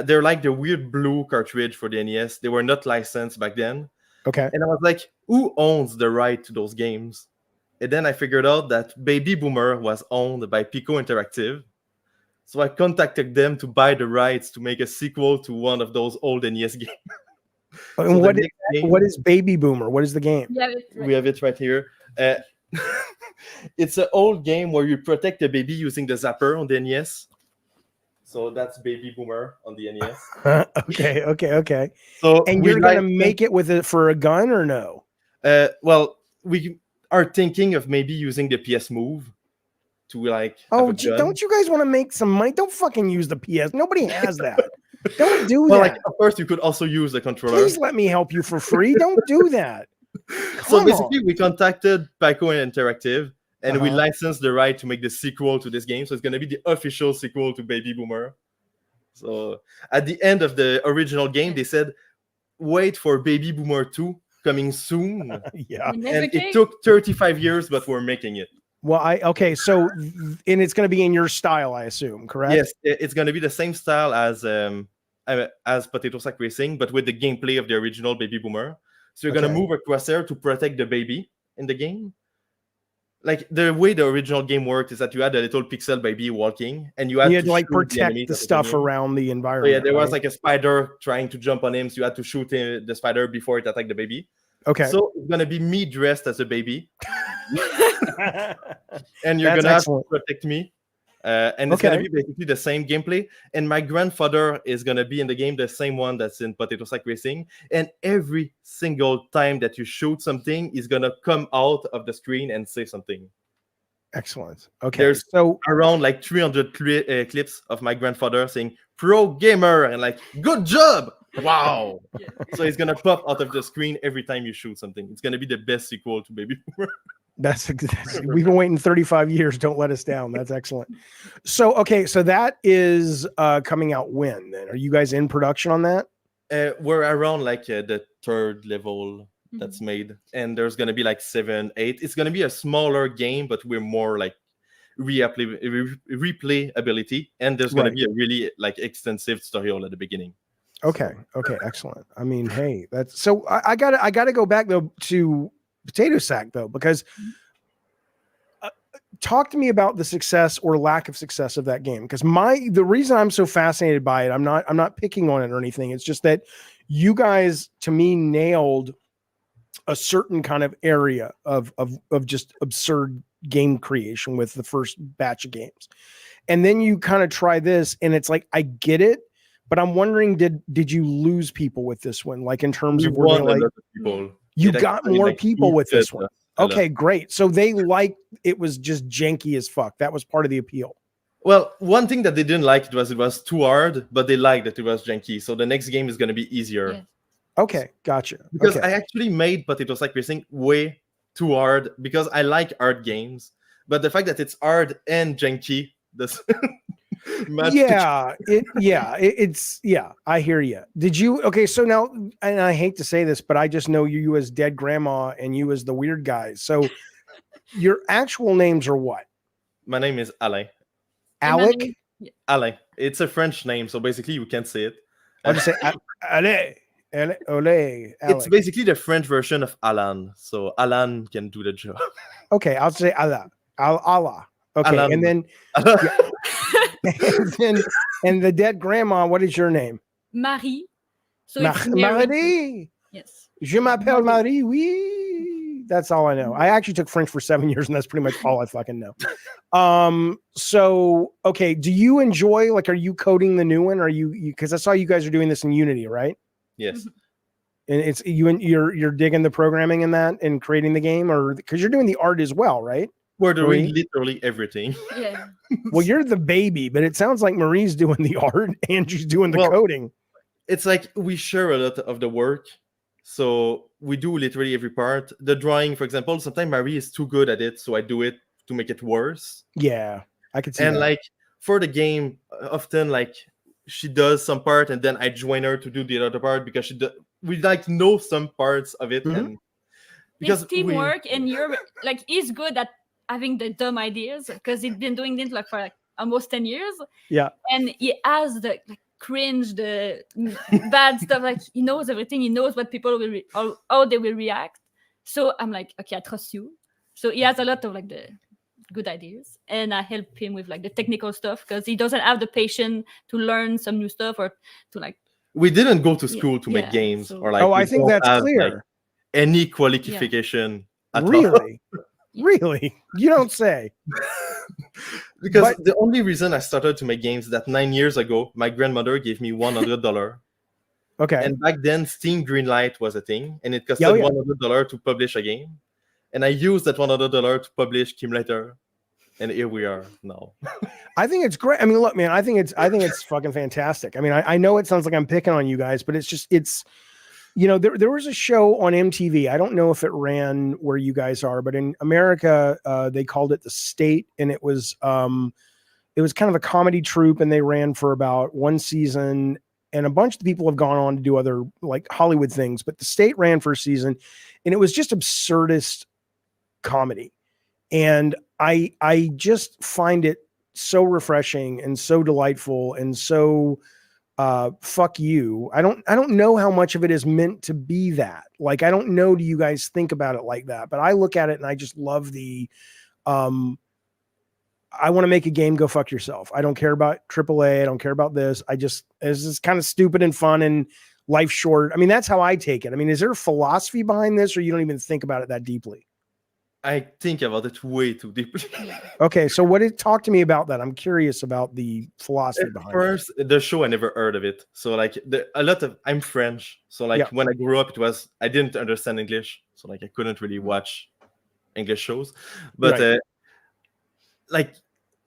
[SPEAKER 2] They're like the weird blue cartridge for the NES. They were not licensed back then.
[SPEAKER 1] Okay.
[SPEAKER 2] And I was like, who owns the right to those games? And then I figured out that Baby Boomer was owned by Pico Interactive. So I contacted them to buy the rights to make a sequel to one of those old NES games.
[SPEAKER 1] And
[SPEAKER 2] So
[SPEAKER 1] what
[SPEAKER 2] the
[SPEAKER 1] is,
[SPEAKER 2] next game,
[SPEAKER 1] what is Baby Boomer? What is the game?
[SPEAKER 3] Yeah,
[SPEAKER 2] we have it right here. It's an old game where you protect a baby using the zapper on the NES. So that's Baby Boomer on the NES.
[SPEAKER 1] Okay.
[SPEAKER 2] So
[SPEAKER 1] And
[SPEAKER 2] we
[SPEAKER 1] you're gonna
[SPEAKER 2] like
[SPEAKER 1] make it with it for a gun or no?
[SPEAKER 2] well, we are thinking of maybe using the PS Move to like have
[SPEAKER 1] Oh,
[SPEAKER 2] a gun.
[SPEAKER 1] don't you guys want to make some money? Don't fucking use the PS. Nobody has that. Don't do
[SPEAKER 2] Well,
[SPEAKER 1] that.
[SPEAKER 2] like of course you could also use the controller.
[SPEAKER 1] Please let me help you for free. Don't do that.
[SPEAKER 2] So
[SPEAKER 1] Come
[SPEAKER 2] basically,
[SPEAKER 1] on.
[SPEAKER 2] we contacted Paco Interactive, and we
[SPEAKER 1] Uh-huh.
[SPEAKER 2] licensed the right to make the sequel to this game. So it's going to be the official sequel to Baby Boomer. So at the end of the original game, they said, "Wait for Baby Boomer 2 coming soon."
[SPEAKER 1] Yeah.
[SPEAKER 2] And it took 35 years, but we're making it.
[SPEAKER 1] Well, so and it's going to be in your style, I assume, correct?
[SPEAKER 2] Yes, it's going to be the same style as Potato Sack Racing, but with the gameplay of the original Baby Boomer. So you're going to
[SPEAKER 1] Okay.
[SPEAKER 2] move across there to protect the baby in the game. Like the way the original game worked is that you had a little pixel baby walking, and you had,
[SPEAKER 1] You had to like
[SPEAKER 2] shoot the
[SPEAKER 1] protect
[SPEAKER 2] enemies
[SPEAKER 1] the
[SPEAKER 2] that was
[SPEAKER 1] stuff
[SPEAKER 2] near you.
[SPEAKER 1] around the
[SPEAKER 2] So
[SPEAKER 1] environment.
[SPEAKER 2] yeah, there was
[SPEAKER 1] right?
[SPEAKER 2] like a spider trying to jump on him, so you had to shoot the spider before it attacked the baby.
[SPEAKER 1] Okay.
[SPEAKER 2] So it's gonna be me dressed as a baby, and you're
[SPEAKER 1] That's
[SPEAKER 2] gonna have
[SPEAKER 1] excellent.
[SPEAKER 2] to protect me. And it's gonna
[SPEAKER 1] Okay.
[SPEAKER 2] be basically the same gameplay. And my grandfather is gonna be in the game, the same one that's in Potato Sack Racing. And every single time that you shoot something, he's gonna come out of the screen and say something.
[SPEAKER 1] Excellent. Okay.
[SPEAKER 2] There's
[SPEAKER 1] So
[SPEAKER 2] around like 300 clips of my grandfather saying "pro gamer" and like "good job." Wow. So it's gonna pop out of the screen every time you shoot something. It's gonna be the best sequel to Baby Boomer.
[SPEAKER 1] we've been waiting 35 years. Don't let us down. That's excellent. So okay, so that is coming out when then? Are you guys in production on that?
[SPEAKER 2] We're around like the third level that's made, and there's gonna be like 7, 8. It's gonna be a smaller game, but we're more like replayability, and there's gonna
[SPEAKER 1] Right.
[SPEAKER 2] be a really like extensive tutorial at the beginning.
[SPEAKER 1] Okay. Okay. Excellent. I mean, hey, that's so I gotta go back though to Potato Sack though, because talk to me about the success or lack of success of that game. Because the reason I'm so fascinated by it, I'm not picking on it or anything. It's just that you guys to me nailed a certain kind of area of just absurd game creation with the first batch of games. And then you kind of try this and it's like, I get it. But I'm wondering, did you lose people with this one? Like in terms
[SPEAKER 2] We
[SPEAKER 1] of were they
[SPEAKER 2] won a
[SPEAKER 1] like
[SPEAKER 2] lot of people.
[SPEAKER 1] you
[SPEAKER 2] It
[SPEAKER 1] got
[SPEAKER 2] actually,
[SPEAKER 1] more
[SPEAKER 2] like,
[SPEAKER 1] people with this
[SPEAKER 2] boosted
[SPEAKER 1] one?
[SPEAKER 2] us a lot.
[SPEAKER 1] Okay, great. So they liked it was just janky as fuck. That was part of the appeal.
[SPEAKER 2] Well, one thing that they didn't like it was too hard, but they liked that it was janky. So the next game is gonna be easier.
[SPEAKER 3] Yeah.
[SPEAKER 1] Okay, gotcha.
[SPEAKER 2] Because
[SPEAKER 1] Okay.
[SPEAKER 2] I actually made Potato Sack Racing way too hard because I like hard games, but the fact that it's hard and janky does match
[SPEAKER 1] it's I hear you. Did you okay? So now, and I hate to say this, but I just know you as Dead Grandma and you as the weird guys. So your actual names are what?
[SPEAKER 2] My name is Alain.
[SPEAKER 1] Alec?
[SPEAKER 2] Alain. It's a French name, so basically you can't say it.
[SPEAKER 1] I'll just say Ale. Ole.
[SPEAKER 2] It's
[SPEAKER 1] Alec.
[SPEAKER 2] basically the French version of Alan, so Alan can do the job.
[SPEAKER 1] Okay, I'll say Allah. Allah. Okay,
[SPEAKER 2] Alan.
[SPEAKER 1] and then and the Dead Grandma. What is your name?
[SPEAKER 3] Marie. So it's Mary.
[SPEAKER 1] Marie.
[SPEAKER 3] Yes.
[SPEAKER 1] Je m'appelle Marie. Oui. That's all I know. I actually took French for 7 years, and that's pretty much all I fucking know. So okay, do you enjoy are you coding the new one? Are you because I saw you guys are doing this in Unity, right?
[SPEAKER 2] Yes.
[SPEAKER 1] And it's you're digging the programming in that and creating the game, or because you're doing the art as well, right?
[SPEAKER 2] We're doing
[SPEAKER 1] Marie?
[SPEAKER 2] literally everything.
[SPEAKER 3] Yeah.
[SPEAKER 1] Well, you're the baby, but it sounds like Marie's doing the art and she's doing the coding.
[SPEAKER 2] It's like we share a lot of the work. So we do literally every part. The drawing, for example, sometimes Marie is too good at it, so I do it to make it worse.
[SPEAKER 1] Yeah, I could see
[SPEAKER 2] And
[SPEAKER 1] that.
[SPEAKER 2] like for the game, often like she does some part and then I join her to do the other part because we like know some parts of it.
[SPEAKER 1] Mhm.
[SPEAKER 2] And because
[SPEAKER 3] It's teamwork, and you're like he's good at having the dumb ideas because he's been doing it like for almost 10 years.
[SPEAKER 1] Yeah.
[SPEAKER 3] And he has the cringe, the bad stuff. Like he knows everything. He knows what people will how they will react. So I'm like, okay, I trust you. So he has a lot of the good ideas, and I help him with the technical stuff because he doesn't have the patience to learn some new stuff or to
[SPEAKER 2] we didn't go to school to make
[SPEAKER 3] Yeah,
[SPEAKER 2] games,
[SPEAKER 3] so-
[SPEAKER 2] or like
[SPEAKER 1] Oh,
[SPEAKER 2] we
[SPEAKER 1] I think
[SPEAKER 2] don't
[SPEAKER 1] that's
[SPEAKER 2] have,
[SPEAKER 1] clear.
[SPEAKER 2] like, any qualification at all.
[SPEAKER 1] Really?
[SPEAKER 3] Yeah.
[SPEAKER 1] Really? You don't say.
[SPEAKER 2] Because
[SPEAKER 1] But-
[SPEAKER 2] the only reason I started to make games is that 9 years ago, my grandmother gave me $100.
[SPEAKER 1] Okay.
[SPEAKER 2] And back then, Steam Greenlight was a thing, and it costed
[SPEAKER 1] Oh, yeah.
[SPEAKER 2] $100 to publish a game. And I used that $100 to publish KIMULATOR, and here we are now.
[SPEAKER 1] I think it's great. I mean, look, man, I think it's fucking fantastic. I mean, I know it sounds like I'm picking on you guys, but it's you know, there was a show on MTV. I don't know if it ran where you guys are, but in America, they called it The State, and it was kind of a comedy troupe, and they ran for about one season. And a bunch of people have gone on to do other like Hollywood things, but The State ran for a season, and it was just absurdist comedy. And I just find it so refreshing and so delightful and so fuck you. I don't know how much of it is meant to be that. Like, I don't know, do you guys think about it like that? But I look at it and I just love the I want to make a game, go fuck yourself. I don't care about AAA. I don't care about this. This is kind of stupid and fun and life short. I mean, that's how I take it. I mean, is there a philosophy behind this, or you don't even think about it that deeply?
[SPEAKER 2] I think about it way too deeply.
[SPEAKER 1] Okay, so talk to me about that. I'm curious about the philosophy behind it.
[SPEAKER 2] First, the show, I never heard of it. So like I'm French. So like
[SPEAKER 1] Yeah.
[SPEAKER 2] when I grew up, I didn't understand English. So like I couldn't really watch English shows. But
[SPEAKER 1] Right.
[SPEAKER 2] like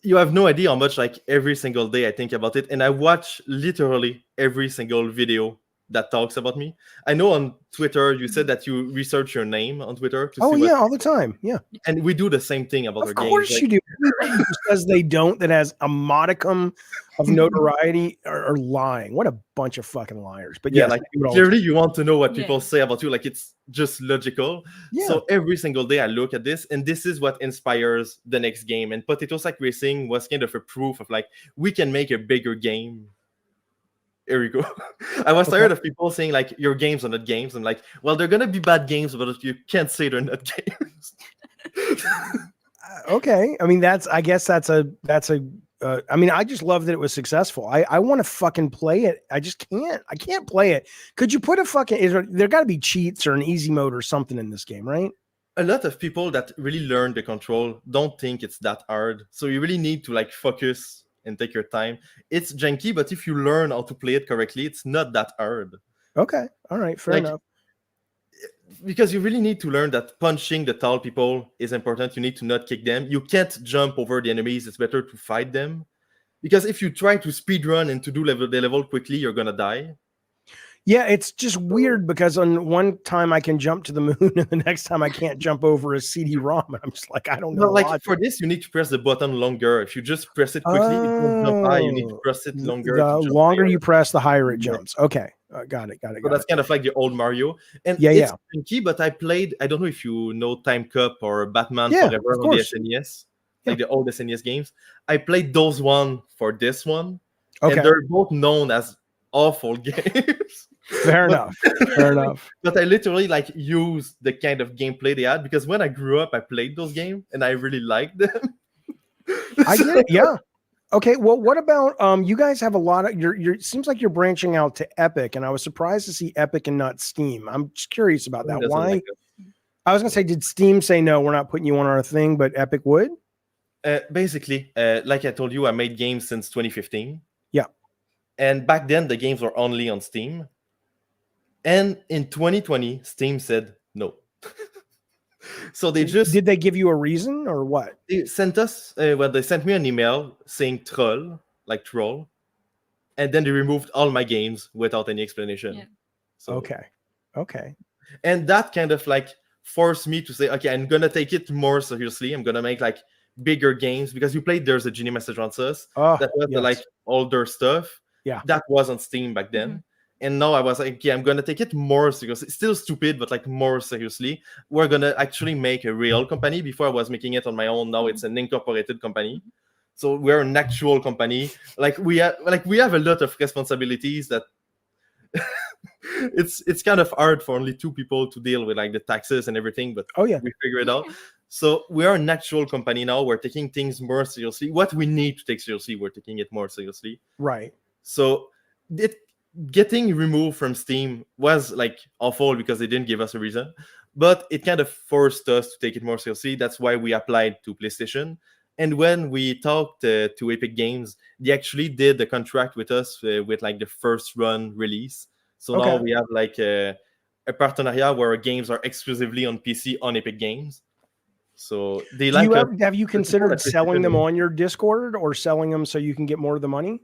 [SPEAKER 2] you have no idea how much like every single day I think about it. And I watch literally every single video that talks about me. I know on Twitter, you said that you research your name on Twitter. To
[SPEAKER 1] Oh
[SPEAKER 2] see
[SPEAKER 1] yeah, all the time. Yeah,
[SPEAKER 2] and we do the same thing about our
[SPEAKER 1] of
[SPEAKER 2] games.
[SPEAKER 1] course
[SPEAKER 2] Like,
[SPEAKER 1] you do. Everybody who says they don't, that has a modicum of notoriety, are lying. What a bunch of fucking liars. But
[SPEAKER 2] yeah,
[SPEAKER 1] yes,
[SPEAKER 2] like
[SPEAKER 1] I do it all the
[SPEAKER 2] clearly you want to know what
[SPEAKER 3] Yeah.
[SPEAKER 2] people say about you. Like it's just logical.
[SPEAKER 1] Yeah.
[SPEAKER 2] So every single day I look at this, and this is what inspires the next game. And Potato Sack Racing was kind of a proof of like we can make a bigger game. Here we go. I was tired of people saying like your games are not games. I'm like, well, they're gonna be bad games, but you can't say they're not games.
[SPEAKER 1] Okay. I mean, I guess that's a I mean, I just love that it was successful. I want to fucking play it. I just can't. I can't play it. Could you put a fucking, there got to be cheats or an easy mode or something in this game, right?
[SPEAKER 2] A lot of people that really learn the control don't think it's that hard. So you really need to like focus and take your time. It's janky, but if you learn how to play it correctly, it's not that hard.
[SPEAKER 1] Okay. All right. Fair
[SPEAKER 2] Like,
[SPEAKER 1] enough.
[SPEAKER 2] Because you really need to learn that punching the tall people is important. You need to not kick them. You can't jump over the enemies. It's better to fight them. Because if you try to speed run and to do the level quickly, you're gonna die.
[SPEAKER 1] Yeah, it's just weird because on one time I can jump to the moon and the next time I can't jump over a CD-ROM. And I'm just like, I don't know.
[SPEAKER 2] But like
[SPEAKER 1] logic.
[SPEAKER 2] for this, you need to press the button longer. If you just press it quickly, it won't jump high. You need to press it longer.
[SPEAKER 1] The
[SPEAKER 2] to jump
[SPEAKER 1] longer
[SPEAKER 2] higher.
[SPEAKER 1] you press, the higher it
[SPEAKER 2] Yeah.
[SPEAKER 1] jumps. Okay. Got it.
[SPEAKER 2] So that's kind of like the old Mario. And
[SPEAKER 1] Yeah,
[SPEAKER 2] it's funky, but I don't know if you know Time Cup or Batman
[SPEAKER 1] Yeah,
[SPEAKER 2] Forever
[SPEAKER 1] of
[SPEAKER 2] on the
[SPEAKER 1] course.
[SPEAKER 2] SNES, like the old SNES games. I played those one for this one.
[SPEAKER 1] Okay.
[SPEAKER 2] And they're both known as awful games.
[SPEAKER 1] Fair enough. Fair enough.
[SPEAKER 2] But I literally like used the kind of gameplay they had because when I grew up, I played those games and I really liked them.
[SPEAKER 1] I get it. Yeah. Okay. Well, what about you guys have a lot of it seems like you're branching out to Epic, and I was surprised to see Epic and not Steam. I'm just curious about that.
[SPEAKER 2] Doesn't
[SPEAKER 1] Why?
[SPEAKER 2] like it.
[SPEAKER 1] I was gonna say, did Steam say no, we're not putting you on our thing, but Epic would?
[SPEAKER 2] Basically, like I told you, I made games since 2015.
[SPEAKER 1] Yeah.
[SPEAKER 2] And back then, the games were only on Steam. And in 2020, Steam said no. So they just
[SPEAKER 1] Did they give you a reason or what?
[SPEAKER 2] they sent us, they sent me an email saying troll, like troll. And then they removed all my games without any explanation.
[SPEAKER 3] Yeah.
[SPEAKER 2] So,
[SPEAKER 1] Okay.
[SPEAKER 2] and that kind of like forced me to say, okay, I'm gonna take it more seriously. I'm gonna make like bigger games because you played There's a Genie Message on Us.
[SPEAKER 1] Oh,
[SPEAKER 2] That was the
[SPEAKER 1] yes.
[SPEAKER 2] like older stuff.
[SPEAKER 1] Yeah.
[SPEAKER 2] That was on Steam back then. And now I was like, okay, I'm gonna take it more seriously. It's still stupid, but like more seriously. We're gonna actually make a real company. Before I was making it on my own. Now it's an incorporated company. So we're an actual company. Like we have a lot of responsibilities that it's kind of hard for only two people to deal with like the taxes and everything, but
[SPEAKER 1] Oh yeah.
[SPEAKER 2] we figure it out. So we are an actual company now. We're taking things more seriously. What we need to take seriously, we're taking it more seriously.
[SPEAKER 1] Right.
[SPEAKER 2] So getting removed from Steam was like awful because they didn't give us a reason, but it kind of forced us to take it more seriously. That's why we applied to PlayStation. And when we talked to Epic Games, they actually did a contract with us with like the first run release. So now
[SPEAKER 1] Okay.
[SPEAKER 2] we have like a partenariat where our games are exclusively on PC on Epic Games. So they
[SPEAKER 1] Do
[SPEAKER 2] like
[SPEAKER 1] you
[SPEAKER 2] us.
[SPEAKER 1] have you considered
[SPEAKER 2] that
[SPEAKER 1] selling them
[SPEAKER 2] PlayStation-
[SPEAKER 1] on your Discord or selling them so you can get more of the money?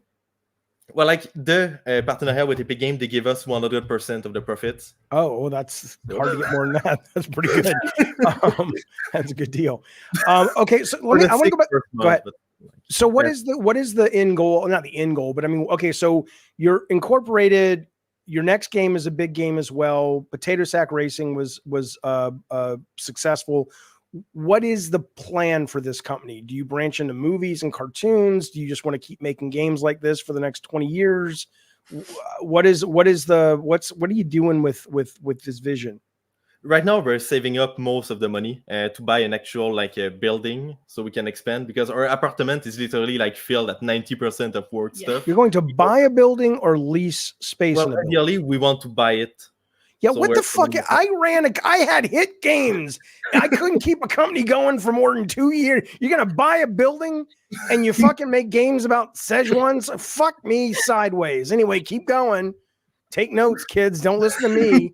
[SPEAKER 2] Well, like the partenariat with Epic Games, they give us 100% of the profits.
[SPEAKER 1] Oh, well, that's hard to get more than that. That's pretty good. That's a good deal. Okay, so
[SPEAKER 2] For the
[SPEAKER 1] I want to go
[SPEAKER 2] 6
[SPEAKER 1] back.
[SPEAKER 2] first
[SPEAKER 1] Go ahead.
[SPEAKER 2] months,
[SPEAKER 1] So what
[SPEAKER 2] Yeah.
[SPEAKER 1] is the end goal? Not the end goal, but I mean, okay, so you're incorporated. Your next game is a big game as well. Potato Sack Racing was successful. What is the plan for this company? Do you branch into movies and cartoons? Do you just want to keep making games like this for the next 20 years? What are you doing with this vision?
[SPEAKER 2] Right now, we're saving up most of the money to buy an actual like building so we can expand, because our apartment is literally like filled at 90% of work
[SPEAKER 3] Yeah.
[SPEAKER 2] stuff.
[SPEAKER 1] You're going to buy a building or lease space
[SPEAKER 2] Well,
[SPEAKER 1] in a building?
[SPEAKER 2] ideally, we want to buy it.
[SPEAKER 1] Yeah,
[SPEAKER 2] So
[SPEAKER 1] what
[SPEAKER 2] we're
[SPEAKER 1] the fuck?
[SPEAKER 2] saving
[SPEAKER 1] I had hit games. I couldn't keep a company going for more than 2 years. You're gonna buy a building and you fucking make games about Szechuans? Fuck me sideways. Anyway, keep going. Take notes, kids. Don't listen to me.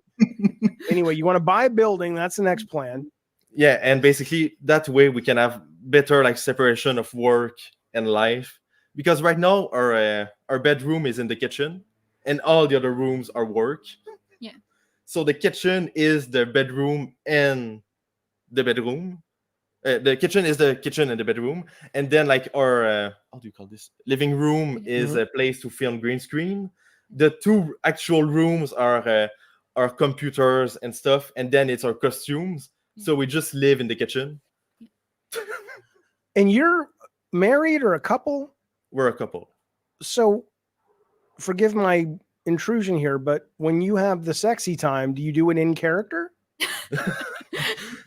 [SPEAKER 1] Anyway, you want to buy a building? That's the next plan.
[SPEAKER 2] Yeah, and basically that way we can have better like separation of work and life. Because right now our bedroom is in the kitchen, and all the other rooms are work.
[SPEAKER 3] Yeah.
[SPEAKER 2] So the kitchen is the bedroom and the bedroom. The kitchen is the kitchen and the bedroom, and then like our how do you call this, living room is a place to film green screen. The 2 actual rooms are our computers and stuff, and then it's our costumes. So we just live in the kitchen.
[SPEAKER 1] And you're married or a couple?
[SPEAKER 2] We're a couple.
[SPEAKER 1] So forgive my intrusion here, but when you have the sexy time, do you do it in character?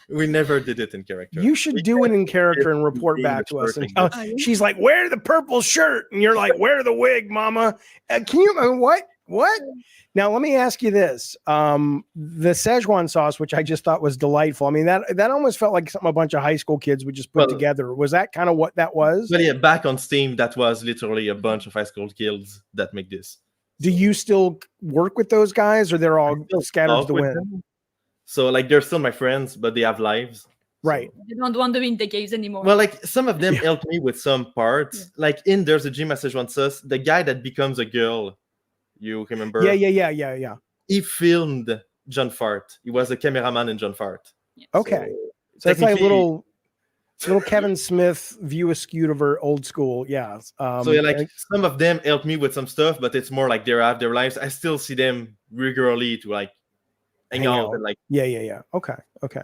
[SPEAKER 2] We never did it in character.
[SPEAKER 1] You should do it in character and report
[SPEAKER 2] being
[SPEAKER 1] back
[SPEAKER 2] the
[SPEAKER 1] to us.
[SPEAKER 2] shirt
[SPEAKER 1] And
[SPEAKER 2] like
[SPEAKER 1] tell,
[SPEAKER 3] this.
[SPEAKER 1] she's like, "Wear the purple shirt," and you're like, "Wear the wig, mama." Can you? What? Now let me ask you this: the Szechuan sauce, which I just thought was delightful. I mean, that almost felt like something a bunch of high school kids would just put
[SPEAKER 2] Well,
[SPEAKER 1] together. Was that kind of what that was?
[SPEAKER 2] But yeah, back on Steam, that was literally a bunch of high school kids that make this.
[SPEAKER 1] Do you still work with those guys, or they're all
[SPEAKER 2] Still
[SPEAKER 1] scattered to
[SPEAKER 2] talk
[SPEAKER 1] the
[SPEAKER 2] with
[SPEAKER 1] wind?
[SPEAKER 2] them. So like they're still my friends, but they have lives.
[SPEAKER 1] Right.
[SPEAKER 3] They don't want to be in the games anymore.
[SPEAKER 2] Well, like some of them
[SPEAKER 1] Yeah.
[SPEAKER 2] helped me with some parts. Like in There's a Gym at Szechuan Sauce, the guy that becomes a girl, you remember?
[SPEAKER 1] Yeah.
[SPEAKER 2] He filmed John Fart. He was a cameraman in John Fart.
[SPEAKER 3] Yeah.
[SPEAKER 1] Okay. So it's like
[SPEAKER 2] technically-
[SPEAKER 1] little Kevin Smith View Askew of her old school. Yeah.
[SPEAKER 2] So yeah, like some of them helped me with some stuff, but it's more like they have their lives. I still see them regularly to like hang out and like
[SPEAKER 1] Yeah. Okay.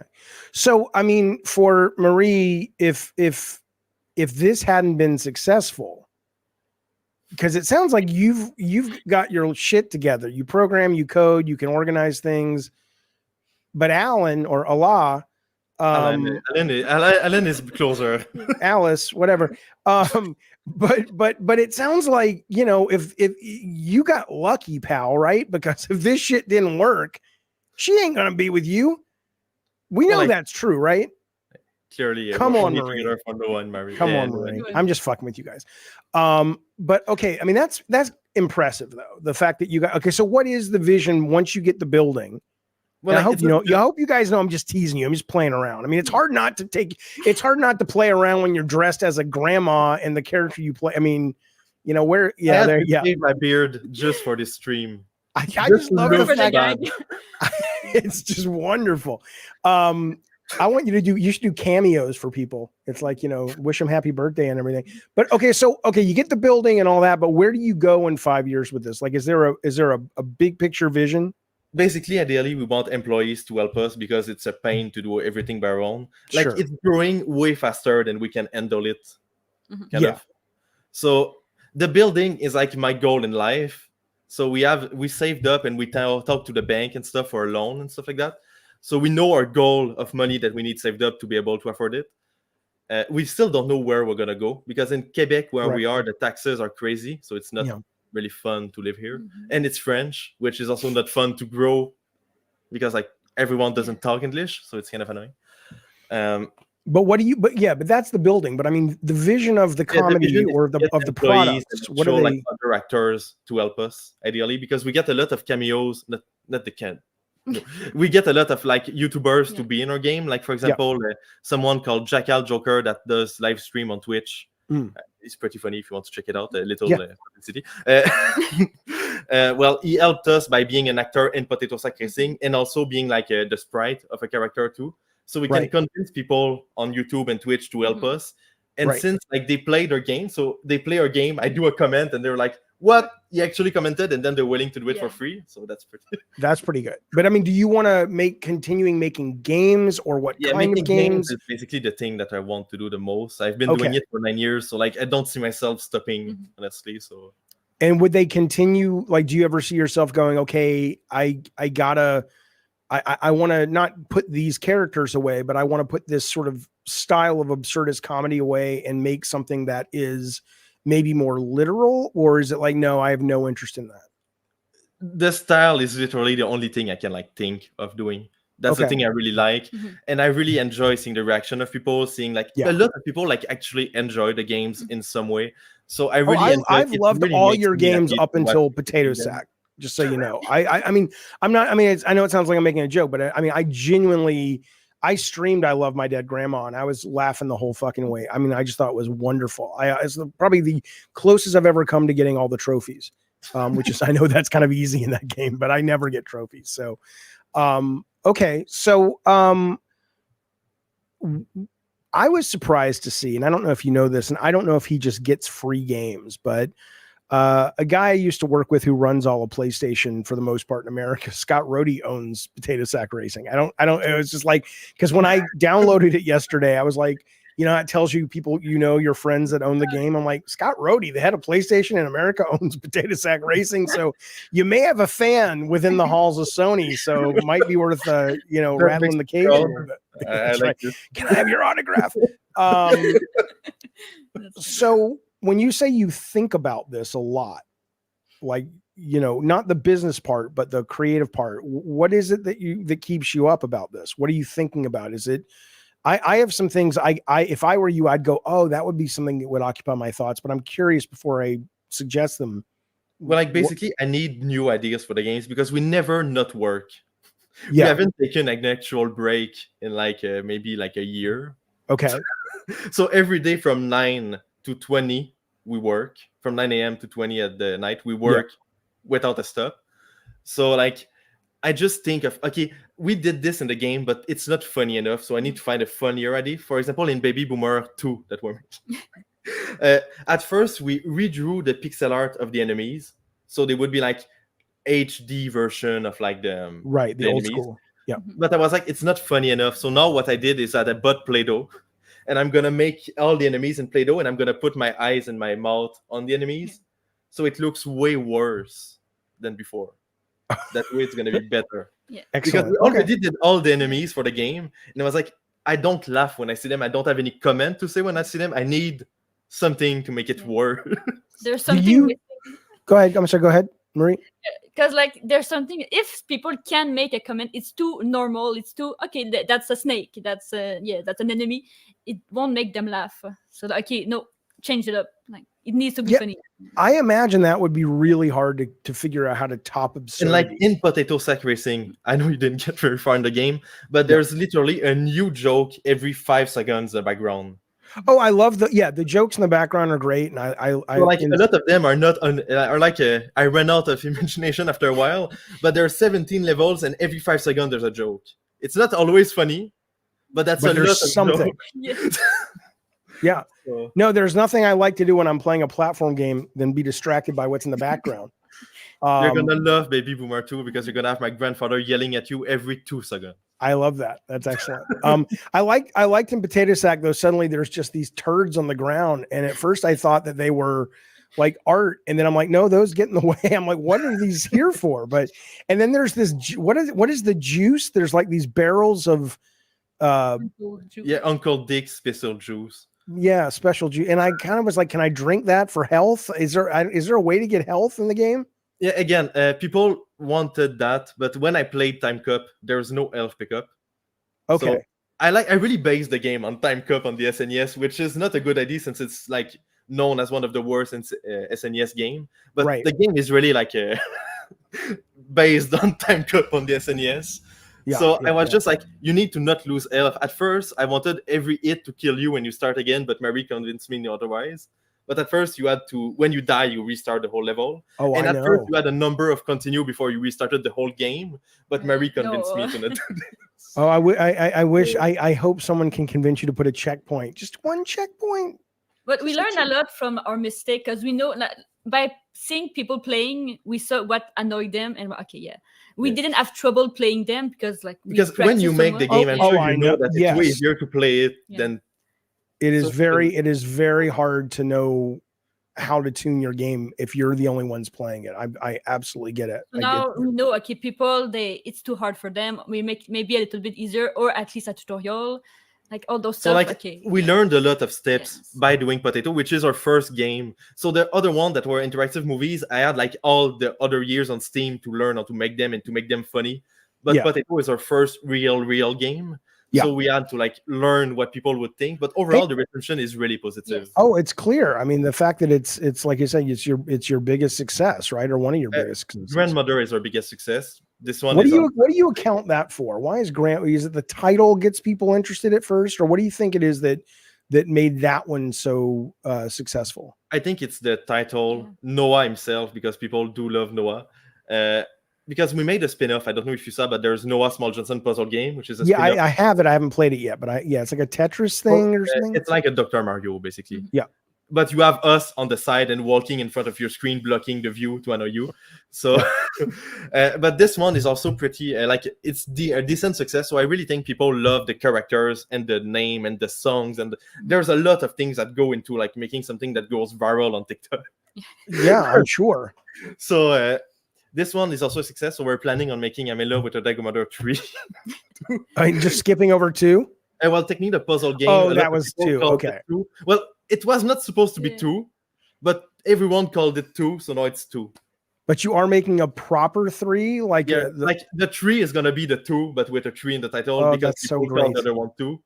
[SPEAKER 1] So I mean, for Marie, if this hadn't been successful, because it sounds like you've got your shit together. You program, you code, you can organize things. But Alan or Allah,
[SPEAKER 2] Alan is closer.
[SPEAKER 1] Alice, whatever. But it sounds like, you know, if you got lucky, pal, right? Because if this shit didn't work, she ain't gonna be with you. We know
[SPEAKER 2] Well, like-
[SPEAKER 1] that's true, right?
[SPEAKER 2] Clearly,
[SPEAKER 1] Come
[SPEAKER 2] we're
[SPEAKER 1] on,
[SPEAKER 2] only
[SPEAKER 1] Marie.
[SPEAKER 2] together for the one, Marie.
[SPEAKER 1] Come
[SPEAKER 2] Yeah,
[SPEAKER 1] on,
[SPEAKER 2] the
[SPEAKER 1] Marie.
[SPEAKER 2] one.
[SPEAKER 1] I'm just fucking with you guys. But okay, I mean that's impressive though. The fact that you got okay. So what is the vision once you get the building?
[SPEAKER 2] Well,
[SPEAKER 1] And I
[SPEAKER 2] like,
[SPEAKER 1] hope
[SPEAKER 2] it's
[SPEAKER 1] you know.
[SPEAKER 2] not-
[SPEAKER 1] I hope you guys know I'm just teasing you. I'm just playing around. I mean, it's hard not to play around when you're dressed as a grandma and the character you play. I mean, you know where?
[SPEAKER 2] I
[SPEAKER 1] Yeah,
[SPEAKER 2] had
[SPEAKER 1] there.
[SPEAKER 2] to
[SPEAKER 1] Yeah,
[SPEAKER 2] shave my beard just for this stream.
[SPEAKER 1] I
[SPEAKER 2] Just
[SPEAKER 1] just love
[SPEAKER 2] to
[SPEAKER 1] the
[SPEAKER 2] look
[SPEAKER 3] For the
[SPEAKER 1] fact.
[SPEAKER 3] guy.
[SPEAKER 2] bad.
[SPEAKER 1] It's just wonderful. I want you should do cameos for people. It's like, you know, wish them happy birthday and everything. But okay, you get the building and all that, but where do you go in 5 years with this? Like, is there a big picture vision?
[SPEAKER 2] Basically, ideally, we want employees to help us because it's a pain to do everything by our own. Like
[SPEAKER 1] Sure.
[SPEAKER 2] it's growing way faster than we can handle it.
[SPEAKER 3] Mhm.
[SPEAKER 2] Kind
[SPEAKER 1] Yeah.
[SPEAKER 2] of. So the building is like my goal in life. So we saved up and we talk to the bank and stuff for a loan and stuff like that. So we know our goal of money that we need saved up to be able to afford it. We still don't know where we're gonna go because in Quebec, where
[SPEAKER 1] Right.
[SPEAKER 2] we are, the taxes are crazy. So it's not
[SPEAKER 1] Yeah.
[SPEAKER 2] really fun to live here.
[SPEAKER 3] Mhm.
[SPEAKER 2] And it's French, which is also not fun to grow because like everyone doesn't talk English, so it's kind of annoying.
[SPEAKER 1] But what do you? But yeah, but that's the building. But I mean, the vision of the
[SPEAKER 2] Yeah, the
[SPEAKER 1] comedy
[SPEAKER 2] vision is
[SPEAKER 1] or
[SPEAKER 2] to
[SPEAKER 1] the
[SPEAKER 2] get employees
[SPEAKER 1] products.
[SPEAKER 2] and
[SPEAKER 1] What
[SPEAKER 2] show
[SPEAKER 1] are
[SPEAKER 2] like
[SPEAKER 1] they?
[SPEAKER 2] other actors to help us ideally, because we get a lot of cameos. Not the can. No. We get a lot of like YouTubers to
[SPEAKER 3] Yeah.
[SPEAKER 2] be in our game. Like for example, someone called Jackal Joker that does live stream on Twitch.
[SPEAKER 1] Mm.
[SPEAKER 2] It's pretty funny if you want to check it out. A little
[SPEAKER 1] Yeah.
[SPEAKER 2] publicity. Well, he helped us by being an actor in Potato Sack Racing and also being like the sprite of a character too. So we
[SPEAKER 1] Right.
[SPEAKER 2] can convince people on YouTube and Twitch to help
[SPEAKER 3] Mhm.
[SPEAKER 2] us. And
[SPEAKER 1] Right.
[SPEAKER 2] since like they play their game, so they play our game, I do a comment and they're like, "What? He actually commented," and then they're willing to do it for
[SPEAKER 3] Yeah.
[SPEAKER 2] free. So that's pretty.
[SPEAKER 1] That's pretty good. But I mean, do you want to continuing making games, or what
[SPEAKER 2] Yeah,
[SPEAKER 1] kind of
[SPEAKER 2] making
[SPEAKER 1] games?
[SPEAKER 2] is basically the thing that I want to do the most. I've been
[SPEAKER 1] Okay.
[SPEAKER 2] doing it for 9 years, so like I don't see myself stopping,
[SPEAKER 3] Mhm.
[SPEAKER 2] honestly. So
[SPEAKER 1] And would they continue? Like, do you ever see yourself going, okay, I want to not put these characters away, but I want to put this sort of style of absurdist comedy away and make something that is maybe more literal? Or is it like, no, I have no interest in that?
[SPEAKER 2] the style is literally the only thing I can like think of doing. That's the
[SPEAKER 1] Okay.
[SPEAKER 2] thing I really like.
[SPEAKER 3] Mhm.
[SPEAKER 2] And I really enjoy seeing the reaction of people, seeing like
[SPEAKER 1] Yeah.
[SPEAKER 2] a lot of people like actually enjoy the games in some way. So I
[SPEAKER 1] Oh,
[SPEAKER 2] really enjoy it.
[SPEAKER 1] I've
[SPEAKER 2] It
[SPEAKER 1] loved
[SPEAKER 2] really
[SPEAKER 1] all
[SPEAKER 2] makes
[SPEAKER 1] your
[SPEAKER 2] me
[SPEAKER 1] games
[SPEAKER 2] happy
[SPEAKER 1] up
[SPEAKER 2] to watch
[SPEAKER 1] until
[SPEAKER 2] people
[SPEAKER 1] Potato
[SPEAKER 2] play them.
[SPEAKER 1] Sack. Just so you know, I mean, I'm not. I mean, I know it sounds like I'm making a joke, but I mean, I genuinely, I streamed "I Love My Dead Grandma" and I was laughing the whole fucking way. I mean, I just thought it was wonderful. It's probably the closest I've ever come to getting all the trophies, which is I know that's kind of easy in that game, but I never get trophies. So, okay, so I was surprised to see, and I don't know if you know this, and I don't know if he just gets free games, but a guy I used to work with who runs all of PlayStation for the most part in America, Scott Rohde, owns Potato Sack Racing. I don't, it was just like, because when I downloaded it yesterday, I was like, you know, it tells you people, you know, your friends that own the game. I'm like, Scott Rohde, the head of PlayStation in America, owns Potato Sack Racing. So you may have a fan within the halls of Sony. So might be worth, you know,
[SPEAKER 2] That
[SPEAKER 1] rattling the
[SPEAKER 2] makes
[SPEAKER 1] cage a
[SPEAKER 2] me
[SPEAKER 1] little
[SPEAKER 2] proud.
[SPEAKER 1] bit.
[SPEAKER 2] I
[SPEAKER 1] That's
[SPEAKER 2] like
[SPEAKER 1] right.
[SPEAKER 2] this.
[SPEAKER 1] Can I have your autograph? So when you say you think about this a lot, like, you know, not the business part, but the creative part, what is it that keeps you up about this? What are you thinking about? Is it, I have some things if I were you, I'd go, oh, that would be something that would occupy my thoughts, but I'm curious before I suggest them.
[SPEAKER 2] Well, like basically, I need new ideas for the games because we never not work. We
[SPEAKER 1] Yeah.
[SPEAKER 2] haven't taken an actual break in like maybe like a year.
[SPEAKER 1] Okay.
[SPEAKER 2] So every day from 9 to 20, we work. From 9 a.m. to 20 at the night, we work without a stop. So like, I just think of, okay, we did this in the game, but it's not funny enough. So I need to find a funnier idea. For example, in Baby Boomer 2 that we're making. At first, we redrew the pixel art of the enemies. So they would be like HD version of like the
[SPEAKER 1] the old
[SPEAKER 2] enemies.
[SPEAKER 1] school. Yeah.
[SPEAKER 2] But I was like, it's not funny enough. So now what I did is that I bought Play-Doh. And I'm going to make all the enemies in Play-Doh. And I'm going to put my eyes and my mouth on the enemies. So it looks way worse than before. That way it's going to be better.
[SPEAKER 3] Yeah.
[SPEAKER 1] Excellent.
[SPEAKER 2] Because we already did all the enemies for the game. And I was like, I don't laugh when I see them. I don't have any comment to say when I see them. I need something to make it worse.
[SPEAKER 3] There's
[SPEAKER 1] Do
[SPEAKER 3] something
[SPEAKER 1] you go ahead? I'm sorry. Go ahead, Marie.
[SPEAKER 3] because like there's something, if people can make a comment, it's too normal, it's too okay, that's a snake, that's that's an enemy, it won't make them laugh. So okay, no, change it up, like it needs to be funny.
[SPEAKER 1] I imagine that would be really hard to figure out how to top absurdity.
[SPEAKER 2] And like in Potato Sack Racing, I know you didn't get very far in the game, but there's literally a new joke every 5 seconds in the background.
[SPEAKER 1] Oh, I love the jokes in the background are great, and I
[SPEAKER 2] so like a lot of them are not are like I ran out of imagination after a while, but there are 17 levels, and every 5 seconds there's a joke. It's not always funny, but that's a lot of
[SPEAKER 1] something. Yeah.
[SPEAKER 2] So.
[SPEAKER 1] No, there's nothing I like to do when I'm playing a platform game than be distracted by what's in the background.
[SPEAKER 2] You're gonna love Baby Boomer 2 because you're gonna have my grandfather yelling at you every 2 seconds.
[SPEAKER 1] I love that. That's excellent. I liked in Potato Sack though. Suddenly there's just these turds on the ground, and at first I thought that they were like art, and then I'm like, no, those get in the way. I'm like, what are these here for? But and then there's this what is the juice? There's like these barrels of
[SPEAKER 2] Uncle Dick's special juice.
[SPEAKER 1] Yeah, special juice. And I kind of was like, can I drink that for health? Is there a way to get health in the game?
[SPEAKER 2] Yeah, again, people wanted that, but when I played Time Cup, there was no health pickup.
[SPEAKER 1] Okay.
[SPEAKER 2] So I really based the game on Time Cup on the SNES, which is not a good idea since it's like known as one of the worst SNES game. But
[SPEAKER 1] Right.
[SPEAKER 2] the game is really like based on Time Cup on the SNES.
[SPEAKER 1] Yeah,
[SPEAKER 2] So
[SPEAKER 1] yeah,
[SPEAKER 2] I was
[SPEAKER 1] yeah.
[SPEAKER 2] just like, you need to not lose health. At first, I wanted every hit to kill you when you start again, but Mary convinced me otherwise. But at first, you had to, when you die, you restart the whole level.
[SPEAKER 1] Oh,
[SPEAKER 2] And
[SPEAKER 1] I
[SPEAKER 2] at
[SPEAKER 1] know.
[SPEAKER 2] first, you had a number of continue before you restarted the whole game. But Mary convinced me
[SPEAKER 3] No.
[SPEAKER 2] to not do this.
[SPEAKER 1] Oh, I wish I hope someone can convince you to put a checkpoint. Just one checkpoint.
[SPEAKER 3] But we learn a lot from our mistake because we know that by seeing people playing, we saw what annoyed them, and okay, yeah, we
[SPEAKER 2] Yeah.
[SPEAKER 3] didn't have trouble playing them because like we
[SPEAKER 2] Because when you
[SPEAKER 3] practiced so
[SPEAKER 2] make the
[SPEAKER 3] much.
[SPEAKER 2] game, I'm
[SPEAKER 1] Oh,
[SPEAKER 2] sure
[SPEAKER 1] I
[SPEAKER 2] you know
[SPEAKER 1] know.
[SPEAKER 2] that it's
[SPEAKER 1] Yes.
[SPEAKER 2] way easier to play it
[SPEAKER 3] Yeah.
[SPEAKER 2] than
[SPEAKER 1] It is
[SPEAKER 2] So-
[SPEAKER 1] very hard to know how to tune your game if you're the only ones playing it. I absolutely get it.
[SPEAKER 3] So
[SPEAKER 1] I
[SPEAKER 3] now
[SPEAKER 1] get
[SPEAKER 3] we know, okay, people it's too hard for them. We make maybe a little bit easier, or at least a tutorial, like all those
[SPEAKER 2] So
[SPEAKER 3] stuff.
[SPEAKER 2] like
[SPEAKER 3] Okay,
[SPEAKER 2] we
[SPEAKER 3] yeah.
[SPEAKER 2] learned a lot of steps
[SPEAKER 3] Yes.
[SPEAKER 2] by doing Potato, which is our first game. So the other one that were interactive movies, I had like all the other years on Steam to learn how to make them and to make them funny. But
[SPEAKER 1] Yeah.
[SPEAKER 2] Potato is our first real game.
[SPEAKER 1] Yeah.
[SPEAKER 2] So we had to like learn what people would think. But overall, the reception is really positive.
[SPEAKER 3] Yes.
[SPEAKER 1] Oh, it's clear. I mean, the fact that it's like you said, it's your biggest success, right? Or one of your biggest successes.
[SPEAKER 2] Grandmother is our biggest success. This one
[SPEAKER 1] What
[SPEAKER 2] is
[SPEAKER 1] do you account that for? Why is is it the title gets people interested at first, or what do you think it is that made that one so successful?
[SPEAKER 2] I think it's the title,
[SPEAKER 3] Yeah.
[SPEAKER 2] Noah himself, because people do love Noah. Because we made a spin-off. I don't know if you saw, but there's Noah Small Johnson puzzle game, which is a
[SPEAKER 1] Yeah,
[SPEAKER 2] spin-off.
[SPEAKER 1] I have it. I haven't played it yet, but it's like a Tetris thing or something.
[SPEAKER 2] It's like a Dr. Mario, basically.
[SPEAKER 1] Yeah.
[SPEAKER 2] But you have us on the side and walking in front of your screen, blocking the view to annoy you. So, but this one is also pretty, like, it's a decent success. So I really think people love the characters and the name and the songs. And there's a lot of things that go into, like, making something that goes viral on TikTok.
[SPEAKER 1] Yeah, I'm sure.
[SPEAKER 2] So, this one is also a success. So we're planning on making I'm in Love with a Dagomator 3.
[SPEAKER 1] I'm just skipping over 2.
[SPEAKER 2] Well, technically the puzzle game.
[SPEAKER 1] Oh,
[SPEAKER 2] a lot
[SPEAKER 1] that
[SPEAKER 2] of
[SPEAKER 1] was
[SPEAKER 2] people
[SPEAKER 1] 2.
[SPEAKER 2] called it
[SPEAKER 1] Okay.
[SPEAKER 2] 2. Well, it was not supposed to be
[SPEAKER 3] Yeah.
[SPEAKER 2] 2, but everyone called it 2, so now it's 2.
[SPEAKER 1] But you are making a proper 3, like
[SPEAKER 2] Yeah, like the 3 is gonna be the 2, but with a 3 in the title
[SPEAKER 1] Oh,
[SPEAKER 2] because
[SPEAKER 1] that's so
[SPEAKER 2] people call
[SPEAKER 1] great.
[SPEAKER 2] the other one 2.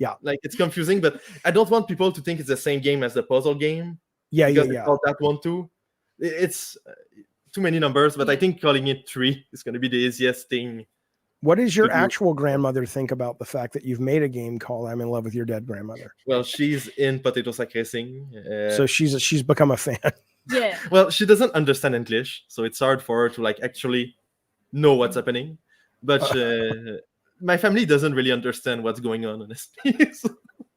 [SPEAKER 1] Yeah.
[SPEAKER 2] Like it's confusing, but I don't want people to think it's the same game as the puzzle game.
[SPEAKER 1] yeah,
[SPEAKER 2] Because
[SPEAKER 1] yeah,
[SPEAKER 2] they
[SPEAKER 1] yeah.
[SPEAKER 2] called that one 2. It's too many numbers, but I
[SPEAKER 3] Yeah.
[SPEAKER 2] think calling it 3 is gonna be the easiest thing.
[SPEAKER 1] What does your
[SPEAKER 2] to do.
[SPEAKER 1] actual grandmother think about the fact that you've made a game called I'm in Love with Your Dead Grandmother?
[SPEAKER 2] Well, she's in Potato Sac Racing.
[SPEAKER 1] So she's become a fan.
[SPEAKER 3] Yeah.
[SPEAKER 2] Well, she doesn't understand English, so it's hard for her to like actually know what's happening. But my family doesn't really understand what's going on, honestly. So,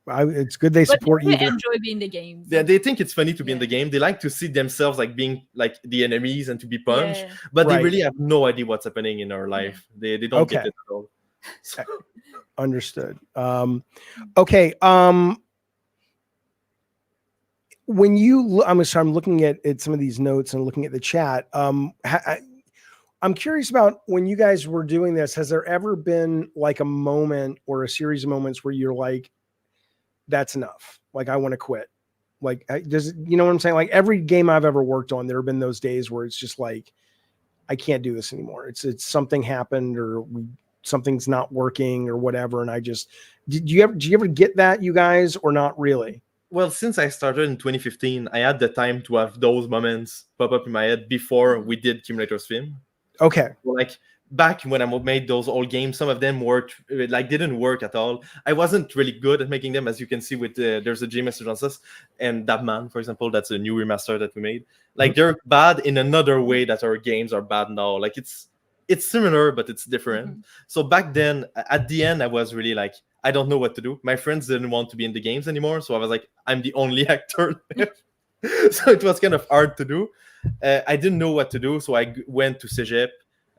[SPEAKER 1] It's good they
[SPEAKER 3] But
[SPEAKER 1] support
[SPEAKER 3] they
[SPEAKER 1] you.
[SPEAKER 3] enjoy being the games.
[SPEAKER 2] yeah, they think it's funny to be in the
[SPEAKER 3] Yeah.
[SPEAKER 2] game. They like to see themselves like being like the enemies and to be punched,
[SPEAKER 3] Yeah.
[SPEAKER 2] but
[SPEAKER 1] Right.
[SPEAKER 2] they really have no idea what's happening in our life. They don't get
[SPEAKER 1] Okay.
[SPEAKER 2] it at all. So,
[SPEAKER 1] Understood. Okay. When you I'm looking at some of these notes and looking at the chat. I'm curious about when you guys were doing this, has there ever been like a moment or a series of moments where you're like, that's enough. Like, I want to quit. Like, you know what I'm saying? Like every game I've ever worked on, there have been those days where it's just like, I can't do this anymore. It's something happened or something's not working or whatever. And do you ever get that, you guys, or not really?
[SPEAKER 2] well, since I started in 2015, I had the time to have those moments pop up in my head before we did KIMULATOR'S Film.
[SPEAKER 1] Okay.
[SPEAKER 2] Like back when I made those old games, some of them worked, like didn't work at all. I wasn't really good at making them, as you can see with there's a J Message on us and That Man, for example. That's a new remaster that we made. Like they're bad in another way that our games are bad now. Like it's similar, but it's different. So back then, at the end, I was really like, I don't know what to do. My friends didn't want to be in the games anymore, so I was like, I'm the only actor left. So it was kind of hard to do. I didn't know what to do, so I went to Cégep.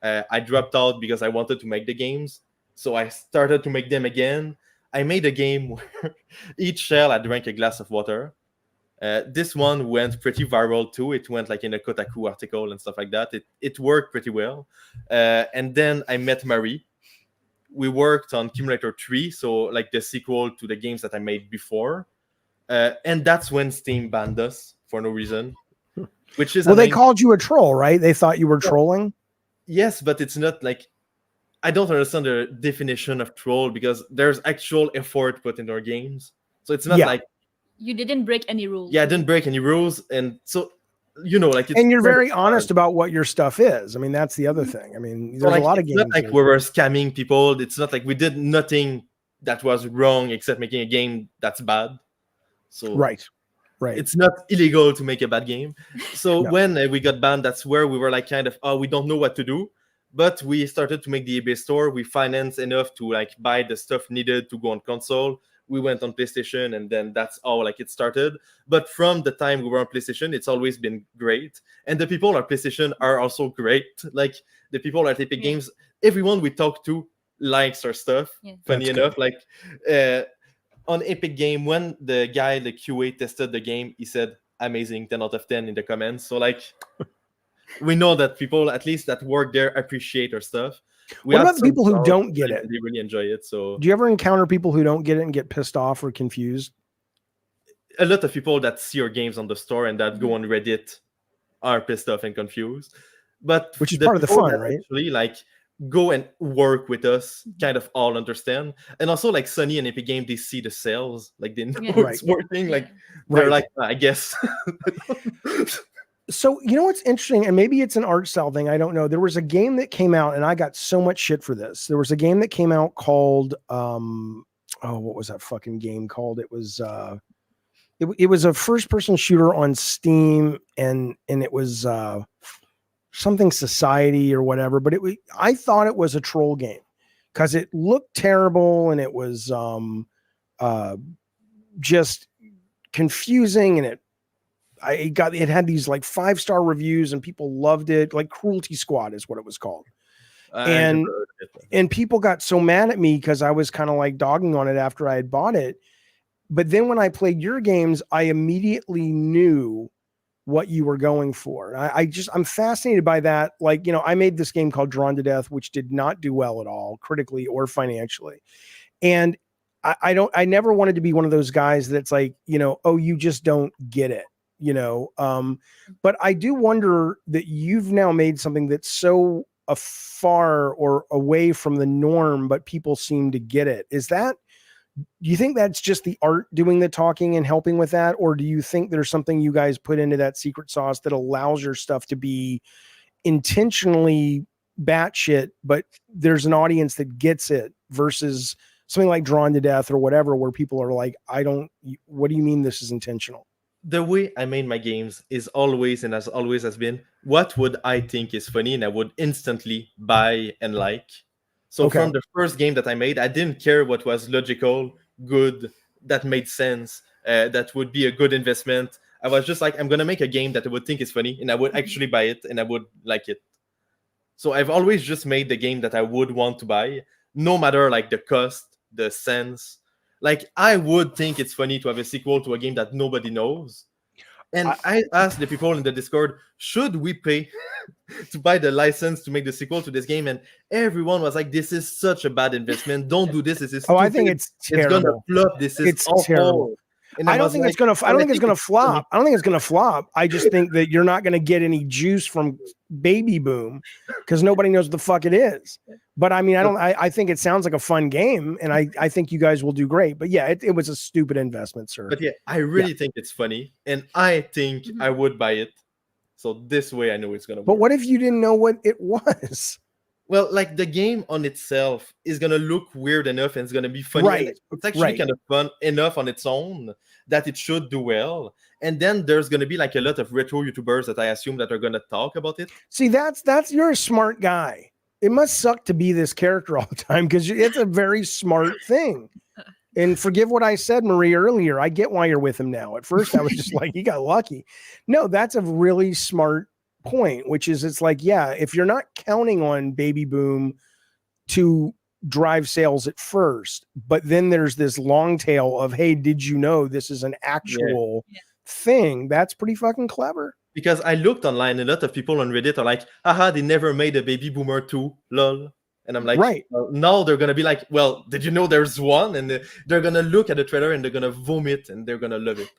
[SPEAKER 2] I dropped out because I wanted to make the games. So I started to make them again. I made a game where each shell I drank a glass of water. This one went pretty viral too. It went like in a Kotaku article and stuff like that. It worked pretty well. And then I met Marie. We worked on KIMULATOR 3, so like the sequel to the games that I made before. And that's when Steam banned us for no reason, which is
[SPEAKER 1] Well, they
[SPEAKER 2] annoying.
[SPEAKER 1] called you a troll, right? They thought you were trolling.
[SPEAKER 2] Yes, but it's not like, I don't understand the definition of troll, because there's actual effort put in our games. So it's not
[SPEAKER 1] Yeah.
[SPEAKER 2] like,
[SPEAKER 3] You didn't break any rules.
[SPEAKER 2] yeah, I didn't break any rules, and so like it's
[SPEAKER 1] And you're
[SPEAKER 2] kind of
[SPEAKER 1] very
[SPEAKER 2] hard.
[SPEAKER 1] honest about what your stuff is. I mean, that's the other thing. I mean,
[SPEAKER 2] So,
[SPEAKER 1] there's
[SPEAKER 2] like,
[SPEAKER 1] a lot of
[SPEAKER 2] it's
[SPEAKER 1] games.
[SPEAKER 2] not like
[SPEAKER 1] that-
[SPEAKER 2] we were scamming people. It's not like we did nothing that was wrong except making a game that's bad. So
[SPEAKER 1] right.
[SPEAKER 2] it's not illegal to make a bad game. So
[SPEAKER 1] No.
[SPEAKER 2] when we got banned, that's where we were like kind of, oh, we don't know what to do. But we started to make the eBay store. We financed enough to like buy the stuff needed to go on console. We went on PlayStation, and then that's how like it started. But from the time we were on PlayStation, it's always been great. And the people at PlayStation are also great. Like the people at Epic
[SPEAKER 3] Yeah.
[SPEAKER 2] Games, everyone we talk to likes our stuff.
[SPEAKER 3] Yeah.
[SPEAKER 2] Funny
[SPEAKER 1] That's
[SPEAKER 2] enough, like on Epic Game, when the guy, the QA, tested the game, he said amazing, 10 out of 10 in the comments. So like we know that people, at least that work there, appreciate our stuff.
[SPEAKER 1] What
[SPEAKER 2] had
[SPEAKER 1] about the
[SPEAKER 2] some
[SPEAKER 1] people who
[SPEAKER 2] crowd
[SPEAKER 1] don't get
[SPEAKER 2] that
[SPEAKER 1] it?
[SPEAKER 2] They really enjoy it. So
[SPEAKER 1] Do you ever encounter people who don't get it and get pissed off or confused?
[SPEAKER 2] a lot of people that see our games on the store and that go
[SPEAKER 1] Mm-hmm.
[SPEAKER 2] on Reddit are pissed off and confused. But
[SPEAKER 1] Which is part of the
[SPEAKER 2] people
[SPEAKER 1] fun,
[SPEAKER 2] that
[SPEAKER 1] right?
[SPEAKER 2] Actually, like go and work with us, kind of all understand. And also, like Sony and Epic Game, they see the sales, like they know
[SPEAKER 3] Yeah.
[SPEAKER 2] it's
[SPEAKER 1] Right.
[SPEAKER 2] working. Like
[SPEAKER 1] Right.
[SPEAKER 2] they're like, I guess.
[SPEAKER 1] So, you know what's interesting, and maybe it's an art style thing, I don't know. There was a game that came out, and I got so much shit for this. There was a game that came out called what was that fucking game called? It was it was a first person shooter on Steam, and it was something Society or whatever, but I thought it was a troll game because it looked terrible, and it was just confusing, and it had these like 5-star reviews, and people loved it. Like Cruelty Squad is what it was called. And
[SPEAKER 2] never heard of it.
[SPEAKER 1] And people got so mad at me because I was kind of like dogging on it after I had bought it. But then when I played your games, I immediately knew what you were going for. I'm fascinated by that. Like, I made this game called Drawn to Death, which did not do well at all, critically or financially. And I never wanted to be one of those guys that's like, oh, you just don't get it. But I do wonder that you've now made something that's so afar or away from the norm, but people seem to get it. Do you think that's just the art doing the talking and helping with that? Or do you think there's something you guys put into that secret sauce that allows your stuff to be intentionally batshit, but there's an audience that gets it versus something like Drawn to Death or whatever, where people are like, what do you mean this is intentional?
[SPEAKER 2] The way I made my games is always and has always has been, what would I think is funny and I would instantly buy and like. So
[SPEAKER 1] Okay.
[SPEAKER 2] from the first game that I made, I didn't care what was logical, good, that made sense, that would be a good investment. I was just like, I'm going to make a game that I would think is funny and I would actually buy it and I would like it. So I've always just made the game that I would want to buy, no matter like the cost, the sense. Like, I would think it's funny to have a sequel to a game that nobody knows. And I asked the people in the Discord, should we pay to buy the license to make the sequel to this game? And everyone was like, this is such a bad investment. Don't do this. This is stupid.
[SPEAKER 1] I think it's terrible.
[SPEAKER 2] It's gonna flop. This is
[SPEAKER 1] It's
[SPEAKER 2] awful.
[SPEAKER 1] terrible.
[SPEAKER 2] And
[SPEAKER 1] I don't
[SPEAKER 2] was
[SPEAKER 1] think
[SPEAKER 2] like,
[SPEAKER 1] it's gonna. I don't think it's gonna flop. I don't think it's gonna flop. I just
[SPEAKER 2] Good.
[SPEAKER 1] think that you're not gonna get any juice from Baby Boom because nobody knows what the fuck it is. But I mean, I think it sounds like a fun game, and I think you guys will do great. But yeah, it was a stupid investment, sir.
[SPEAKER 2] But yeah, I really think it's funny, and I think I would buy it. So this way, I know it's gonna work.
[SPEAKER 1] But what if you didn't know what it was?
[SPEAKER 2] Well, like the game on itself is gonna look weird enough and it's gonna be funny.
[SPEAKER 1] Right.
[SPEAKER 2] It's actually
[SPEAKER 1] Right.
[SPEAKER 2] kind of fun enough on its own that it should do well. And then there's gonna be like a lot of retro YouTubers that I assume that are gonna talk about it.
[SPEAKER 1] See, that's you're a smart guy. It must suck to be this character all the time because it's a very smart thing. And forgive what I said, Marie, earlier. I get why you're with him now. At first, I was just like, you got lucky. No, that's a really smart point, which is it's like, yeah, if you're not counting on Baby Boom to drive sales at first, but then there's this long tail of, hey, did you know this is an actual thing? That's pretty fucking clever.
[SPEAKER 2] Because I looked online, a lot of people on Reddit are like, haha, they never made a Baby Boomer 2, lol. And I'm like,
[SPEAKER 1] Right.
[SPEAKER 2] well, now they're gonna be like, well, did you know there's one? And they're gonna look at the trailer and they're gonna vomit and they're gonna love it.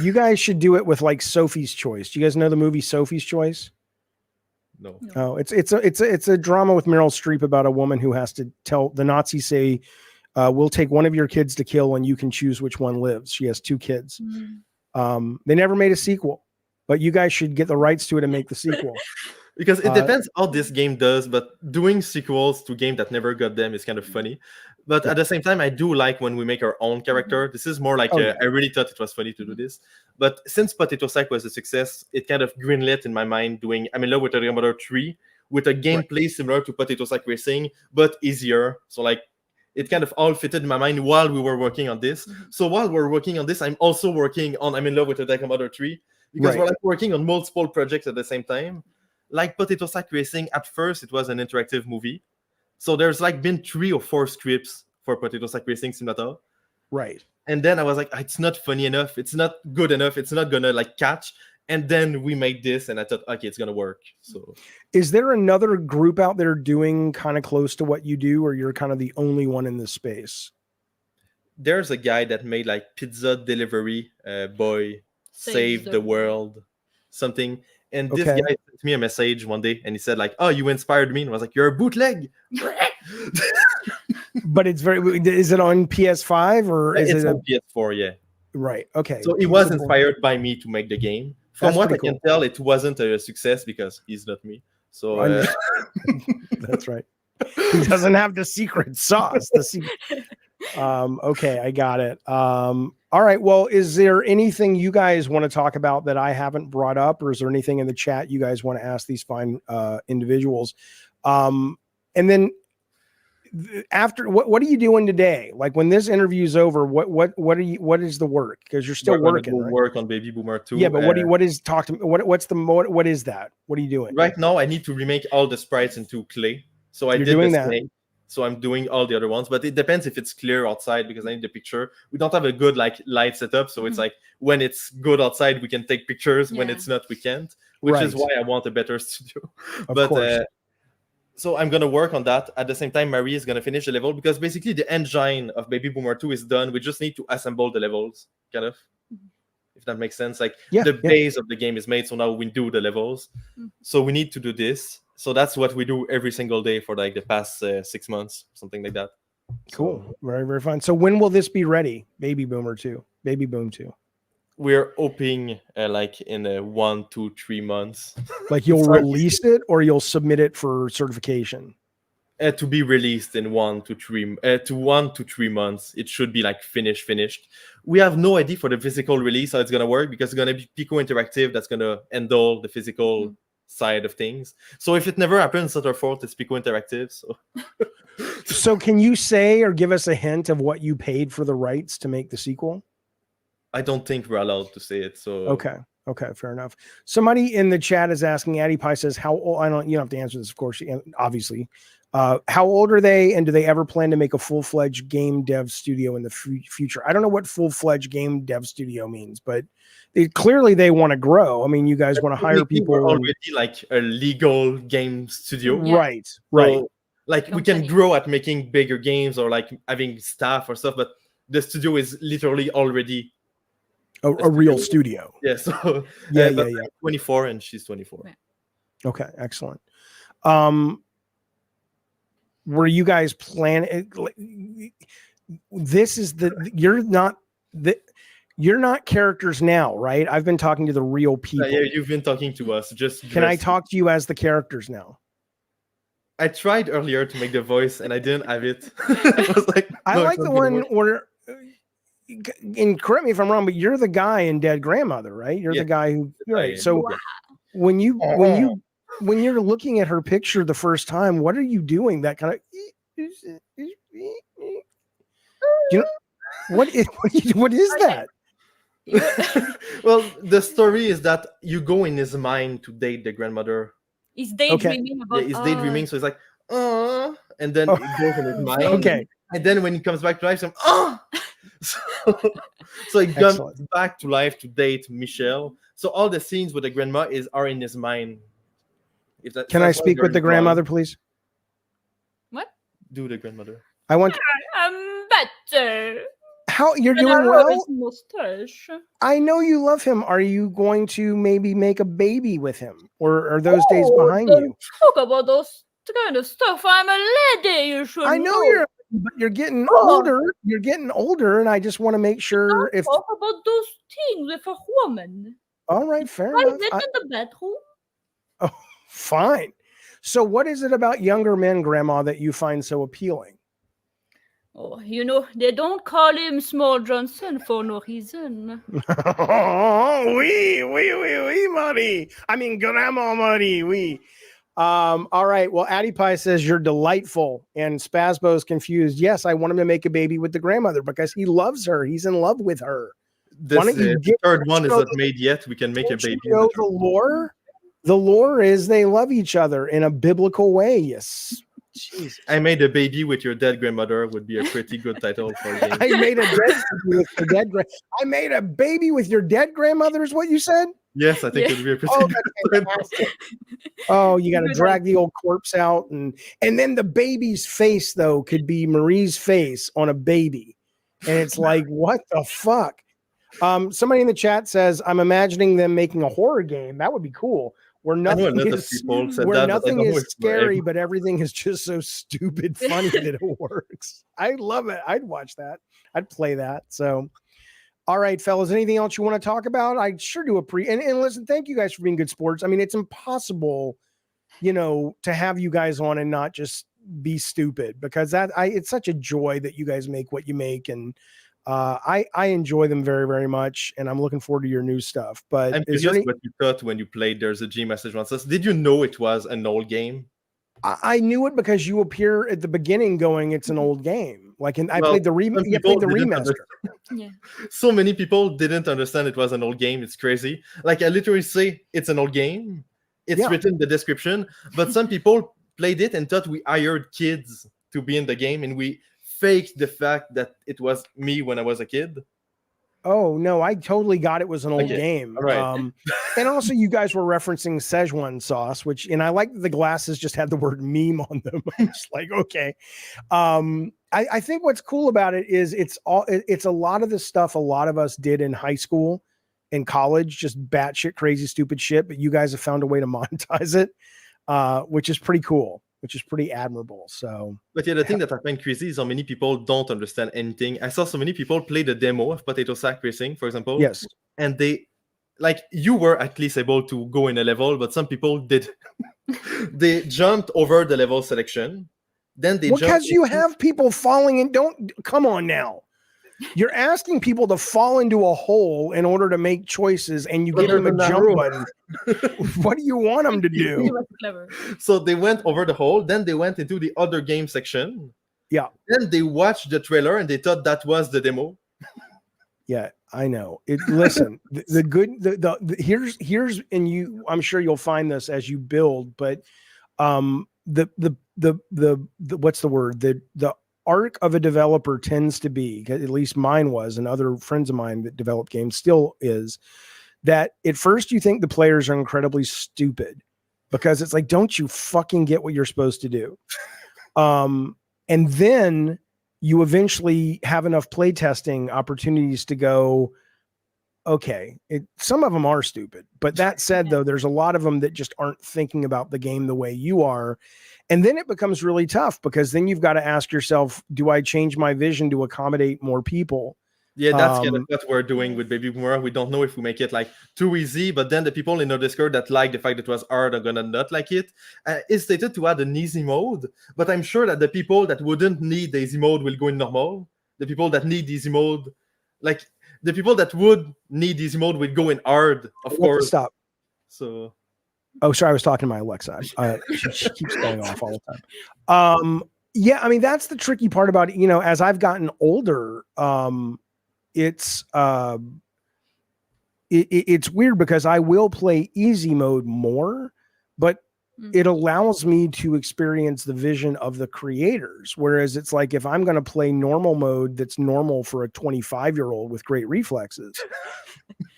[SPEAKER 1] You guys should do it with like Sophie's Choice. Do you guys know the movie Sophie's Choice?
[SPEAKER 2] No.
[SPEAKER 1] Oh, it's a drama with Meryl Streep about a woman who has to tell the Nazis say, we'll take one of your kids to kill and you can choose which one lives. She has 2 kids. They never made a sequel, but you guys should get the rights to it and make the sequel.
[SPEAKER 2] Because it depends how this game does, but doing sequels to game that never got them is kind of funny. But at the same time, I do like when we make our own character. This is more like I really thought it was funny to do this. But since Potato Sack was a success, it kind of greenlit in my mind doing I'm in Love with a Grandmother 3 with a gameplay similar to Potato Sack Racing, but easier. So like it kind of all fitted in my mind while we were working on this. So while we're working on this, I'm also working on I'm in Love with a Grandmother 3 because we're like working on multiple projects at the same time. Like Potato Sack Racing, at first it was an interactive movie. So there's like been 3 or 4 scripts for Potato Sack Racing Simulator.
[SPEAKER 1] Right.
[SPEAKER 2] And then I was like, it's not funny enough. It's not good enough. It's not gonna like catch. And then we made this and I thought, okay, it's gonna work. So
[SPEAKER 1] is there another group out there doing kind of close to what you do, or you're kind of the only one in this space?
[SPEAKER 2] There's a guy that made like pizza delivery boy save the world something. And this guy sent me a message one day and he said like, oh, you inspired me. And I was like, you're a bootleg.
[SPEAKER 1] But it's is it on PS5 or is
[SPEAKER 2] it's
[SPEAKER 1] it
[SPEAKER 2] on PS4? Yeah.
[SPEAKER 1] Right. Okay.
[SPEAKER 2] So he was inspired by me to make the game. From what I can tell, it wasn't a success because he's not me. So
[SPEAKER 1] that's right. He doesn't have the secret sauce. Okay, I got it. All right. Well, is there anything you guys want to talk about that I haven't brought up, or is there anything in the chat you guys want to ask these fine individuals? And then after, what are you doing today? Like when this interview's over, what is the work? Because you're still working. Right?
[SPEAKER 2] Work on Baby Boomer 2.
[SPEAKER 1] Yeah, but what is that? What are you doing
[SPEAKER 2] right now? I need to remake all the sprites into clay. So I did
[SPEAKER 1] doing
[SPEAKER 2] the
[SPEAKER 1] that.
[SPEAKER 2] snake. So I'm doing all the other ones, but it depends if it's clear outside because I need the picture. We don't have a good like light setup, so it's like when it's good outside we can take pictures. When it's not, we can't. Which is why I want a better studio.
[SPEAKER 1] Of course.
[SPEAKER 2] So I'm gonna work on that. At the same time, Marie is gonna finish the level because basically the engine of Baby Boomer 2 is done. We just need to assemble the levels, kind of. If that makes sense. Like the base of the game is made, so now we do the levels. So we need to do this. So that's what we do every single day for like the past 6 months, something like that.
[SPEAKER 1] Cool. Very, very fun. So when will this be ready? Baby Boomer 2, Baby Boom 2.
[SPEAKER 2] We're hoping like in 1 to 3 months.
[SPEAKER 1] Like you'll release it or you'll submit it for certification?
[SPEAKER 2] To be released in 1 to 3 months. It should be like finished. We have no idea for the physical release how it's gonna work because it's gonna be Pico Interactive that's gonna handle the physical side of things. So if it never happens, it's not our fault. It's Pico Interactive.
[SPEAKER 1] So can you say or give us a hint of what you paid for the rights to make the sequel?
[SPEAKER 2] I don't think we're allowed to say it. So
[SPEAKER 1] okay, fair enough. Somebody in the chat is asking. Addie Pie says, "How old?" You don't have to answer this, of course. Obviously, how old are they, and do they ever plan to make a full-fledged game dev studio in the future? I don't know what full-fledged game dev studio means, but clearly they want to grow. I mean, you guys want to hire people.
[SPEAKER 2] We're already like a legal game studio,
[SPEAKER 1] right?
[SPEAKER 2] So, like we can grow at making bigger games or like having staff or stuff, but the studio is literally already
[SPEAKER 1] a real studio.
[SPEAKER 2] Yeah. So
[SPEAKER 1] yeah.
[SPEAKER 2] 24 and she's 24.
[SPEAKER 3] Yeah.
[SPEAKER 1] Okay, excellent. Were you guys planning? This is you're not characters now, right? I've been talking to the real people.
[SPEAKER 2] Yeah, you've been talking to us.
[SPEAKER 1] Can I talk to you as the characters now?
[SPEAKER 2] I tried earlier to make the voice and I didn't have it. I was like,
[SPEAKER 1] I like the one where, and correct me if I'm wrong, but you're the guy in Dead Grandmother, right? You're the guy who, right? So when you're looking at her picture the first time, what are you doing? That kind of, you know, what is that?
[SPEAKER 2] Well, the story is that you go in his mind to date the grandmother.
[SPEAKER 3] He's daydreaming about.
[SPEAKER 2] Yeah, he's daydreaming, so he's like, and then it goes in his mind.
[SPEAKER 1] Okay.
[SPEAKER 2] And then when he comes back to life, he's so he comes back to life to date Michelle. So all the scenes with the grandma are in his mind.
[SPEAKER 1] Can I speak with the grandmother, please?
[SPEAKER 2] Do the grandmother.
[SPEAKER 1] I want.
[SPEAKER 3] I'm better.
[SPEAKER 1] How you're
[SPEAKER 3] And I
[SPEAKER 1] doing
[SPEAKER 3] love
[SPEAKER 1] well?
[SPEAKER 3] his mustache.
[SPEAKER 1] I know you love him. Are you going to maybe make a baby with him, or are those days
[SPEAKER 3] Oh,
[SPEAKER 1] behind
[SPEAKER 3] don't
[SPEAKER 1] you?
[SPEAKER 3] talk about those kind of stuff. I'm a lady. You should
[SPEAKER 1] I know but you're getting
[SPEAKER 3] Oh.
[SPEAKER 1] older. You're getting older, and I just want to make sure if.
[SPEAKER 3] Talk about those things with a woman.
[SPEAKER 1] All right, fair
[SPEAKER 3] Why
[SPEAKER 1] enough.
[SPEAKER 3] is it in the bedroom?
[SPEAKER 1] Fine. So, what is it about younger men, Grandma, that you find so appealing?
[SPEAKER 3] Oh, you know, they don't call him Small Johnson for no reason.
[SPEAKER 1] Oh, oui, Muddy. I mean, Grandma Muddy, oui. All right. Well, Addie Pie says you're delightful, and Spasbo's confused. Yes, I want him to make a baby with the grandmother because he loves her. He's in love with her.
[SPEAKER 2] This,
[SPEAKER 1] don't you
[SPEAKER 2] the
[SPEAKER 1] get-
[SPEAKER 2] third one is
[SPEAKER 1] so-
[SPEAKER 2] not made yet. We can make a
[SPEAKER 1] Don't you
[SPEAKER 2] baby.
[SPEAKER 1] know
[SPEAKER 2] with
[SPEAKER 1] the
[SPEAKER 2] her.
[SPEAKER 1] lore? The lore is they love each other in a biblical way. Yes. Jeez.
[SPEAKER 2] I made a baby with your dead grandmother would be a pretty good title for a game.
[SPEAKER 1] I made a baby with your dead I made a baby with your dead grandmother is what you said?
[SPEAKER 2] Yes, I think
[SPEAKER 3] Yeah.
[SPEAKER 2] it would be a pretty
[SPEAKER 1] Oh,
[SPEAKER 2] good
[SPEAKER 1] that's
[SPEAKER 2] title.
[SPEAKER 1] fantastic. Oh, you got to
[SPEAKER 3] Good
[SPEAKER 1] drag the old corpse out and then the baby's face though could be Marie's face on a baby. And it's like, what the fuck? Somebody in the chat says, I'm imagining them making a horror game. That would be cool. Where
[SPEAKER 2] I know a
[SPEAKER 1] nothing
[SPEAKER 2] lot of
[SPEAKER 1] is
[SPEAKER 2] people said
[SPEAKER 1] where
[SPEAKER 2] that, but I
[SPEAKER 1] nothing
[SPEAKER 2] don't know
[SPEAKER 1] is
[SPEAKER 2] if
[SPEAKER 1] scary, but everything is just so stupid funny that it works. I love it. I'd watch that. I'd play that. So, all right, fellas, anything else you want to talk about? I sure do appreciate. And listen, thank you guys for being good sports. I mean, it's impossible, to have you guys on and not just be stupid because it's such a joy that you guys make what you make. And I enjoy them very, very much. And I'm looking forward to your new stuff. But
[SPEAKER 2] I'm
[SPEAKER 1] is there
[SPEAKER 2] curious
[SPEAKER 1] any,
[SPEAKER 2] what you thought when you played There's a G Message One says, did you know it was an old game?
[SPEAKER 1] I knew it because you appear at the beginning going, it's an old game. Like, I
[SPEAKER 2] Well,
[SPEAKER 1] played the
[SPEAKER 2] some
[SPEAKER 1] you
[SPEAKER 2] people
[SPEAKER 1] played the
[SPEAKER 2] didn't
[SPEAKER 1] remaster.
[SPEAKER 3] Yeah.
[SPEAKER 2] So many people didn't understand it was an old game. It's crazy. Like I literally say it's an old game. It's
[SPEAKER 1] Yeah.
[SPEAKER 2] written in the description, but some people played it and thought we hired kids to be in the game and we faked the fact that it was me when I was a kid.
[SPEAKER 1] Oh no, I totally got it was an old
[SPEAKER 2] Okay,
[SPEAKER 1] game.
[SPEAKER 2] all right.
[SPEAKER 1] And also you guys were referencing Szechuan sauce, which and I like that the glasses just had the word meme on them. I'm just like, okay. I think what's cool about it is it's a lot of the stuff a lot of us did in high school and college, just batshit crazy stupid shit, but you guys have found a way to monetize it, which is pretty cool, which is pretty admirable. So
[SPEAKER 2] But yeah, the thing that I find crazy is how many people don't understand anything. I saw so many people play the demo of Potato Sack Racing, for example.
[SPEAKER 1] yes.
[SPEAKER 2] And they, like, you were at least able to go in a level, but some people did. They jumped over the level selection. Then they
[SPEAKER 1] Well,
[SPEAKER 2] jumped.
[SPEAKER 1] because you have people falling in. Don't come on now. You're asking people to fall into a hole in order to make choices, and you
[SPEAKER 2] But
[SPEAKER 1] give them a
[SPEAKER 2] there's a
[SPEAKER 1] jump
[SPEAKER 2] rule.
[SPEAKER 1] button. What do you want them to
[SPEAKER 3] He
[SPEAKER 1] do?
[SPEAKER 3] was clever.
[SPEAKER 2] So they went over the hole. Then they went into the other game section.
[SPEAKER 1] Yeah.
[SPEAKER 2] Then they watched the trailer and they thought that was the demo.
[SPEAKER 1] Yeah, I know. Listen, here's and you. I'm sure you'll find this as you build, but the what's the word? The arc of a developer tends to be, at least mine was, and other friends of mine that develop games still is, that at first you think the players are incredibly stupid because it's like, don't you fucking get what you're supposed to do? And then you eventually have enough play testing opportunities to go, okay, some of them are stupid. But that said, though, there's a lot of them that just aren't thinking about the game the way you are. And then it becomes really tough because then you've got to ask yourself, do I change my vision to accommodate more people?
[SPEAKER 2] Yeah, that's kind of what we're doing with Baby Boomer. We don't know if we make it like too easy, but then the people in our Discord that like the fact that it was hard are gonna not like it. It's stated to add an easy mode, but I'm sure that the people that wouldn't need the easy mode will go in normal. The people that need easy mode, like the people that would need easy mode will go in hard, of course.
[SPEAKER 1] Stop.
[SPEAKER 2] So
[SPEAKER 1] Oh, sorry, I was talking to my Alexa. She keeps going off all the time. Yeah, I mean that's the tricky part about it. As I've gotten older, it's weird because I will play easy mode more, but it allows me to experience the vision of the creators. Whereas it's like if I'm going to play normal mode, that's normal for a 25-year-old with great reflexes.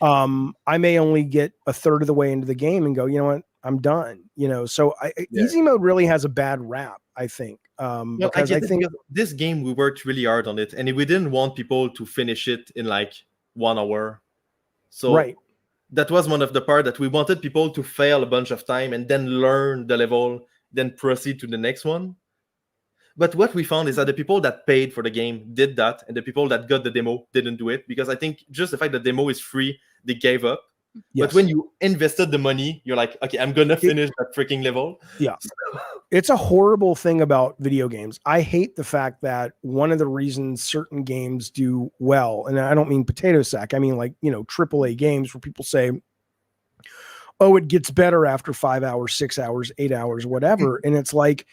[SPEAKER 1] I may only get a third of the way into the game and go, you know what, I'm done. So easy mode really has a bad rap. I think.
[SPEAKER 2] No,
[SPEAKER 1] Because I
[SPEAKER 2] get it,
[SPEAKER 1] think
[SPEAKER 2] because this game we worked really hard on it, and we didn't want people to finish it in like 1 hour. So
[SPEAKER 1] right.
[SPEAKER 2] that was one of the part that we wanted people to fail a bunch of time and then learn the level, then proceed to the next one. But what we found is that the people that paid for the game did that, and the people that got the demo didn't do it, because I think just the fact that the demo is free, they gave up.
[SPEAKER 1] Yes.
[SPEAKER 2] But when you invested the money, you're like, okay, I'm gonna finish that freaking level.
[SPEAKER 1] Yeah. It's a horrible thing about video games. I hate the fact that one of the reasons certain games do well, and I don't mean potato sack, I mean like, you know, AAA games where people say, oh, it gets better after 5 hours, 6 hours, 8 hours, whatever. And it's like,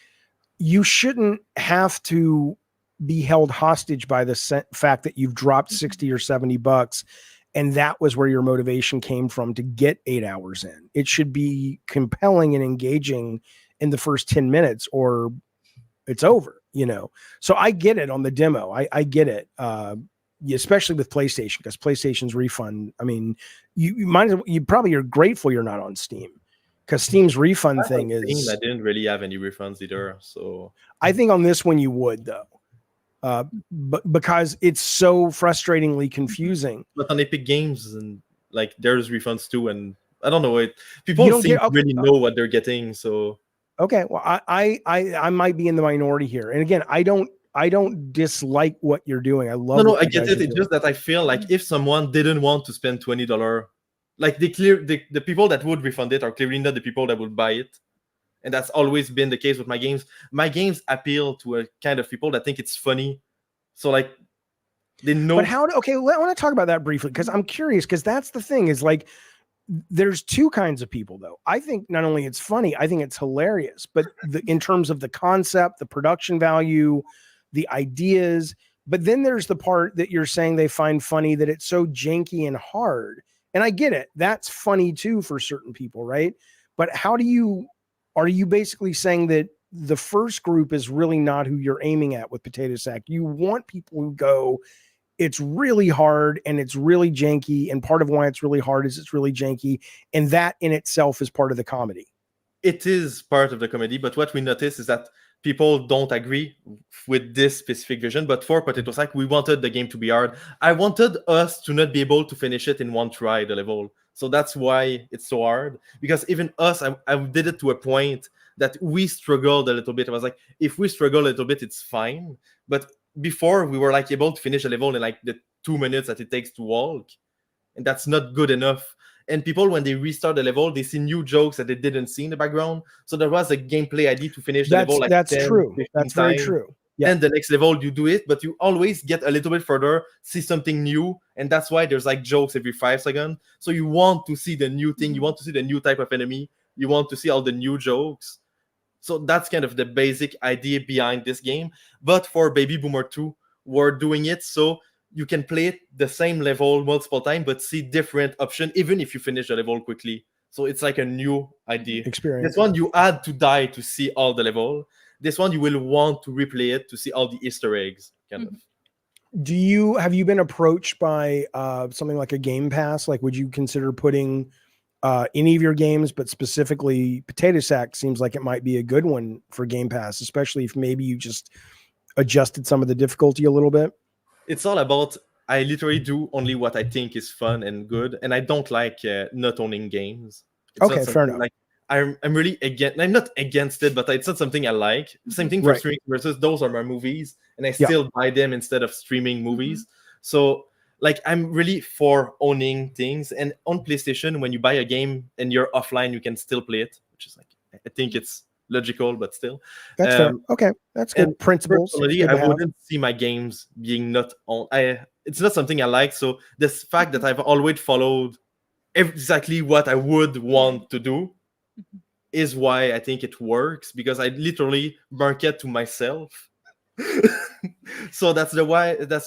[SPEAKER 1] you shouldn't have to be held hostage by the fact that you've dropped 60 or 70 bucks. And that was where your motivation came from to get 8 hours in. It should be compelling and engaging in the first 10 minutes or it's over, you know? So I get it on the demo. I get it. Especially with PlayStation, because PlayStation's refund. I mean, you might as well, you're grateful you're not on Steam, because Steam's refund thing is.
[SPEAKER 2] I didn't really have any refunds either. So
[SPEAKER 1] I think on this one you would though. But because it's so frustratingly confusing.
[SPEAKER 2] But on Epic Games, and like there's refunds too, and I don't know it. People seem to really know what they're getting. So
[SPEAKER 1] okay, well, I might be in the minority here, and again, I don't dislike what you're doing. I love.
[SPEAKER 2] No, I get it. It's just that I feel like if someone didn't want to spend $20, like the people that would refund it are clearly not the people that would buy it. And that's always been the case with my games. My games appeal to a kind of people that think it's funny. So like they know.
[SPEAKER 1] But how? Okay, well, I want to talk about that briefly because I'm curious, because that's the thing is like there's two kinds of people though. I think not only it's funny, I think it's hilarious. But in terms of the concept, the production value, the ideas. But then there's the part that you're saying they find funny that it's so janky and hard. And I get it. That's funny too for certain people, right? But are you basically saying that the first group is really not who you're aiming at with Potato Sack? You want people who go, it's really hard and it's really janky. And part of why it's really hard is it's really janky. And that in itself is part of the comedy.
[SPEAKER 2] It is part of the comedy. But what we notice is that people don't agree with this specific vision. But for Potato Sack, we wanted the game to be hard. I wanted us to not be able to finish it in one try, the level. So that's why it's so hard. Because even us, I did it to a point that we struggled a little bit. I was like, if we struggle a little bit, it's fine. But before, we were like able to finish a level in like the 2 minutes that it takes to walk. And that's not good enough. And people, when they restart the level, they see new jokes that they didn't see in the background. So there was a gameplay idea to finish the level like
[SPEAKER 1] that's
[SPEAKER 2] 10,
[SPEAKER 1] true. That's very
[SPEAKER 2] times.
[SPEAKER 1] true. Yeah.
[SPEAKER 2] And the next level, you do it, but you always get a little bit further, see something new. And that's why there's like jokes every 5 seconds. So you want to see the new thing. You want to see the new type of enemy. You want to see all the new jokes. So that's kind of the basic idea behind this game. But for Baby Boomer 2, we're doing it so you can play it the same level multiple times, but see different options, even if you finish the level quickly. So it's like a new idea.
[SPEAKER 1] Experience.
[SPEAKER 2] This one, you had to die to see all the level. This one, you will want to replay it to see all the Easter eggs, kind of.
[SPEAKER 1] Have you been approached by something like a Game Pass? Like, would you consider putting any of your games, but specifically Potato Sack seems like it might be a good one for Game Pass, especially if maybe you just adjusted some of the difficulty a little bit?
[SPEAKER 2] It's all about, I literally do only what I think is fun and good, and I don't like not owning games. It's
[SPEAKER 1] okay, fair enough.
[SPEAKER 2] Like, I'm really against. I'm not against it, but it's not something I like. Same thing for streaming versus those are my movies, and I still buy them instead of streaming movies. So like I'm really for owning things. And on PlayStation, when you buy a game and you're offline, you can still play it, which is like I think it's logical, but still.
[SPEAKER 1] That's fair. Okay, that's good. Principles.
[SPEAKER 2] Personally, I wouldn't see my games being not on. It's not something I like. So this fact that I've always followed exactly what I would want to do is why I think it works, because I literally market to myself. So that's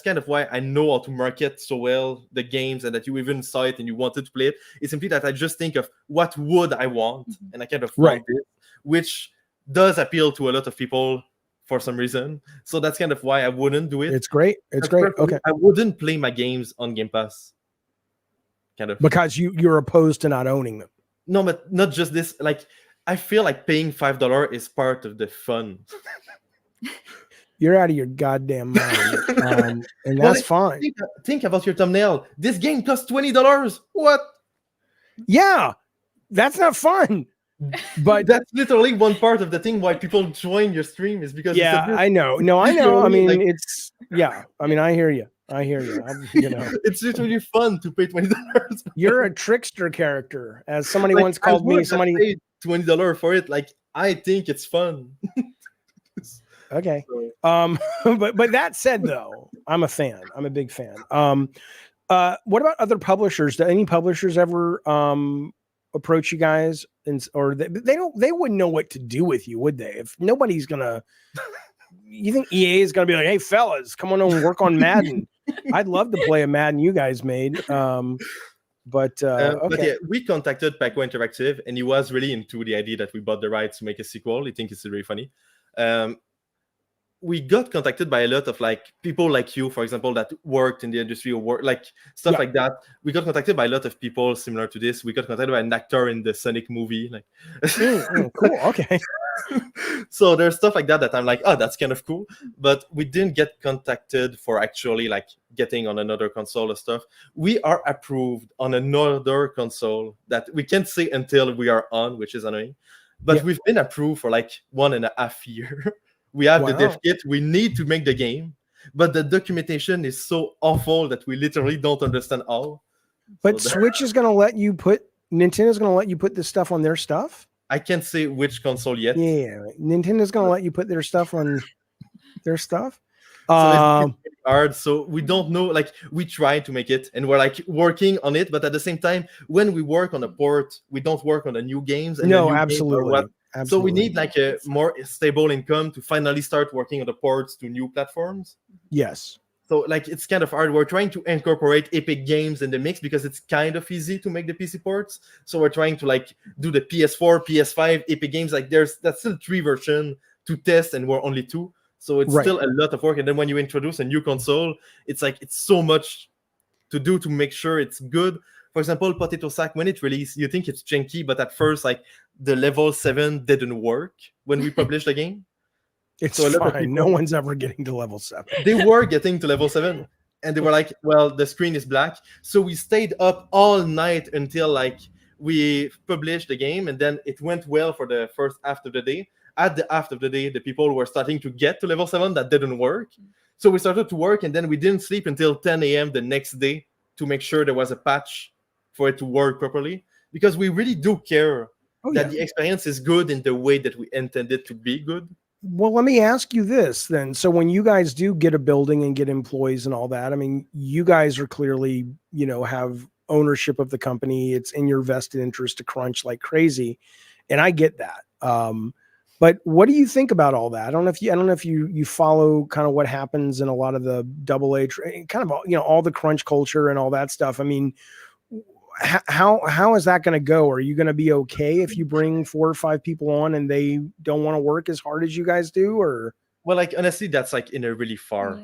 [SPEAKER 2] kind of why I know how to market so well the games, and that you even saw it and you wanted to play it. It's simply that I just think of what would I want, and I kind of want it, which does appeal to a lot of people for some reason. So that's kind of why I wouldn't do it.
[SPEAKER 1] It's great. It's great. Okay.
[SPEAKER 2] I wouldn't play my games on Game Pass. Kind of.
[SPEAKER 1] Because you're opposed to not owning them.
[SPEAKER 2] No, but not just this. Like, I feel like paying $5 is part of the fun.
[SPEAKER 1] You're out of your goddamn mind, and
[SPEAKER 2] Well,
[SPEAKER 1] that's fine.
[SPEAKER 2] think about your thumbnail. This game costs $20. What?
[SPEAKER 1] Yeah, that's not fun. But
[SPEAKER 2] That's literally one part of the thing why people join your stream is because
[SPEAKER 1] yeah,
[SPEAKER 2] it's a bit,
[SPEAKER 1] I know. No, I know. I
[SPEAKER 2] literally,
[SPEAKER 1] mean,
[SPEAKER 2] like-
[SPEAKER 1] it's yeah. I mean, I hear you. You know,
[SPEAKER 2] it's literally fun to pay $20.
[SPEAKER 1] you're a trickster character, as somebody
[SPEAKER 2] Like,
[SPEAKER 1] once called
[SPEAKER 2] I
[SPEAKER 1] me.
[SPEAKER 2] would have
[SPEAKER 1] Somebody.
[SPEAKER 2] paid $20 for it. Like, I think it's fun.
[SPEAKER 1] Okay.
[SPEAKER 2] So,
[SPEAKER 1] But that said, though, I'm a fan. I'm a big fan. What about other publishers? Do any publishers ever approach you guys, or they wouldn't know what to do with you, would they? If nobody's gonna, you think EA is gonna be like, hey fellas, come on and work on Madden? I'd love to play a Madden you guys made. But
[SPEAKER 2] But yeah, we contacted Paco Interactive, and he was really into the idea that we bought the rights to make a sequel. He thinks it's really funny. We got contacted by a lot of like people like you, for example, that worked in the industry or work like stuff
[SPEAKER 1] Yeah.
[SPEAKER 2] like that. We got contacted by a lot of people similar to this. We got contacted by an actor in the Sonic movie, like
[SPEAKER 1] cool. Okay.
[SPEAKER 2] so there's stuff like that I'm like, oh, that's kind of cool. But we didn't get contacted for actually like getting on another console or stuff. We are approved on another console that we can't say until we are on, which is annoying. But
[SPEAKER 1] Yeah.
[SPEAKER 2] we've been approved for like 1.5 years. We have the dev
[SPEAKER 1] Wow.
[SPEAKER 2] kit. We need to make the game, but the documentation is so awful that we literally don't understand how.
[SPEAKER 1] But
[SPEAKER 2] So
[SPEAKER 1] Switch is gonna let you put Nintendo's gonna let you put this stuff on their stuff.
[SPEAKER 2] I can't say which console yet.
[SPEAKER 1] Yeah, Nintendo's gonna let you put their stuff on their stuff.
[SPEAKER 2] So
[SPEAKER 1] Um,
[SPEAKER 2] it's really hard. So we don't know. Like we try to make it, and we're like working on it. But at the same time, when we work on a port, we don't work on the new games. And the
[SPEAKER 1] no,
[SPEAKER 2] new games are
[SPEAKER 1] absolutely,
[SPEAKER 2] what-
[SPEAKER 1] absolutely.
[SPEAKER 2] So we need like a more stable income to finally start working on the ports to new platforms.
[SPEAKER 1] yes.
[SPEAKER 2] So like it's kind of hard. We're trying to incorporate Epic Games in the mix because it's kind of easy to make the PC ports. So we're trying to like do the PS4, PS5, Epic Games. Like that's still 3 versions to test, and we're only 2. So it's
[SPEAKER 1] Right.
[SPEAKER 2] still a lot of work. And then when you introduce a new console, it's like it's so much to do to make sure it's good. For example, Potato Sack, when it released, you think it's janky, but at first, like the level 7 didn't work when we published the game.
[SPEAKER 1] It's
[SPEAKER 2] So a lot of
[SPEAKER 1] fine. No
[SPEAKER 2] people-
[SPEAKER 1] one's ever getting to level 7.
[SPEAKER 2] They were getting to level 7, and they were like, well, the screen is black. So we stayed up all night until like we published the game, and then it went well for the first half of the day. At the half of the day, the people were starting to get to level 7 that didn't work. So we started to work, and then we didn't sleep until 10 a.m. the next day to make sure there was a patch for it to work properly, because we really do care
[SPEAKER 1] Oh,
[SPEAKER 2] that
[SPEAKER 1] yeah.
[SPEAKER 2] the experience is good in the way that we intended to be good.
[SPEAKER 1] Well, let me ask you this then. So when you guys do get a building and get employees and all that, I mean, you guys are clearly, have ownership of the company. It's in your vested interest to crunch like crazy. And I get that. But what do you think about all that? I don't know if you follow kind of what happens in a lot of the AA kind of, all the crunch culture and all that stuff. I mean, how is that going to go? Are you going to be okay if you bring 4 or 5 people on and they don't want to work as hard as you guys do? Or
[SPEAKER 2] Well, like honestly, that's like in a really far,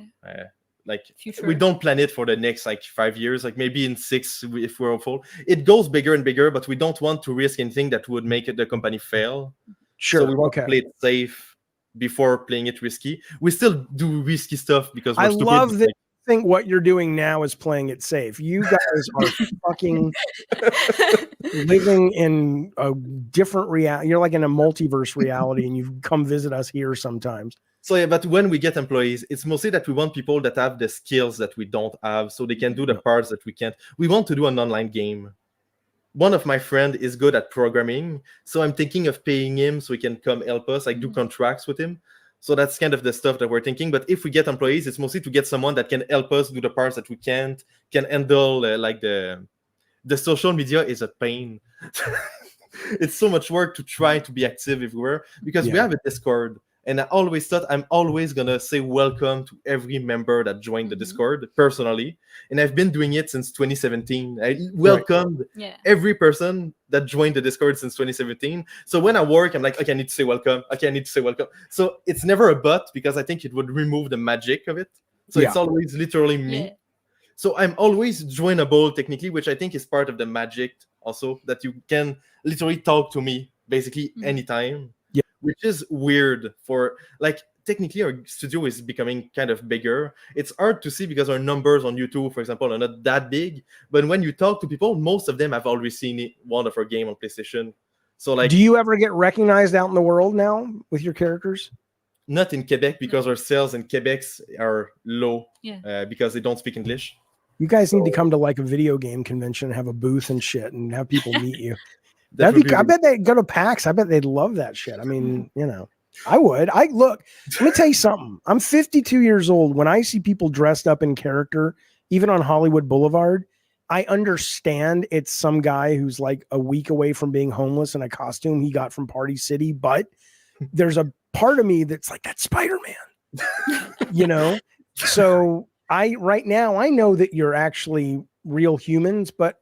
[SPEAKER 2] like
[SPEAKER 3] Future.
[SPEAKER 2] we don't plan it for the next like 5 years. Like maybe in 6, if we're hopeful, it goes bigger and bigger. But we don't want to risk anything that would make the company fail.
[SPEAKER 1] sure,
[SPEAKER 2] So we want to
[SPEAKER 1] okay.
[SPEAKER 2] play it safe before playing it risky. We still do risky stuff because we're
[SPEAKER 1] I
[SPEAKER 2] stupid.
[SPEAKER 1] love that.
[SPEAKER 2] Like,
[SPEAKER 1] I think what you're doing now is playing it safe. You guys are fucking living in a different reality. You're like in a multiverse reality, and you come visit us here sometimes.
[SPEAKER 2] So yeah, but when we get employees, it's mostly that we want people that have the skills that we don't have, so they can do the parts that we can't. We want to do an online game. One of my friends is good at programming, so I'm thinking of paying him so he can come help us, like do contracts with him. So that's kind of the stuff that we're thinking. But if we get employees, it's mostly to get someone that can help us do the parts that we can't, can handle like the social media is a pain. It's so much work to try to be active everywhere because we
[SPEAKER 1] Yeah.
[SPEAKER 2] have a Discord. And I always thought I'm always going to say welcome to every member that joined the Discord personally. And I've been doing it since 2017. I welcomed
[SPEAKER 3] Yeah.
[SPEAKER 2] every person that joined the Discord since 2017. So when I work, I'm like, okay, I need to say welcome. Okay, I need to say welcome. So it's never a but because I think it would remove the magic of it. So it's always literally me.
[SPEAKER 3] Yeah.
[SPEAKER 2] So I'm always joinable technically, which I think is part of the magic also, that you can literally talk to me basically
[SPEAKER 3] Mhm.
[SPEAKER 2] anytime.
[SPEAKER 1] Yeah.
[SPEAKER 2] Which is weird for like technically our studio is becoming kind of bigger. It's hard to see because our numbers on YouTube, for example, are not that big. But when you talk to people, most of them have already seen one of our game on PlayStation. So like
[SPEAKER 1] Do you ever get recognized out in the world now with your characters?
[SPEAKER 2] not in Quebec because our sales in Quebec are low
[SPEAKER 3] Yeah.
[SPEAKER 2] because they don't speak English.
[SPEAKER 1] You guys need to come to like a video game convention and have a booth and shit and have people meet you.
[SPEAKER 2] That
[SPEAKER 1] That'd
[SPEAKER 2] would
[SPEAKER 1] be,
[SPEAKER 2] be
[SPEAKER 1] I bet they'd go to PAX. I bet they'd love that shit. I mean, you know, I would. Look, let me tell you something. I'm 52 years old. When I see people dressed up in character, even on Hollywood Boulevard, I understand it's some guy who's like a week away from being homeless in a costume he got from Party City. But there's a part of me that's like, that's Spider-Man, you know? So right now, I know that you're actually real humans, but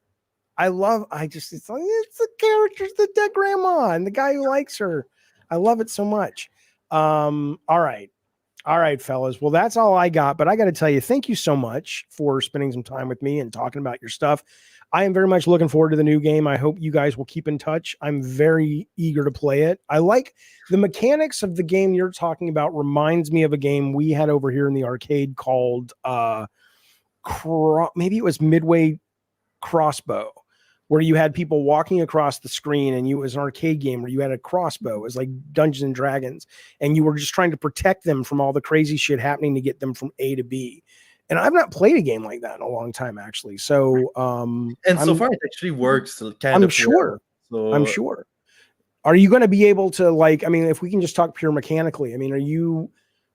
[SPEAKER 1] it's the characters, the dead grandma and the guy who likes her. I love it so much. All right, fellas. Well, that's all I got, but I got to tell you, thank you so much for spending some time with me and talking about your stuff. I am very much looking forward to the new game. I hope you guys will keep in touch. I'm very eager to play it. I like the mechanics of the game you're talking about. Reminds me of a game we had over here in the arcade called maybe it was Midway Crossbow, where you had people walking across the screen, and it was an arcade game where you had a crossbow. It was like Dungeons and Dragons, and you were just trying to protect them from all the crazy shit happening to get them from A to B. And I've not played a game like that in a long time, actually. So,
[SPEAKER 2] so far it actually works kind
[SPEAKER 1] I'm
[SPEAKER 2] of
[SPEAKER 1] sure.
[SPEAKER 2] well. So
[SPEAKER 1] I'm sure. Are you going to be able to, like, I mean, if we can just talk pure mechanically, I mean,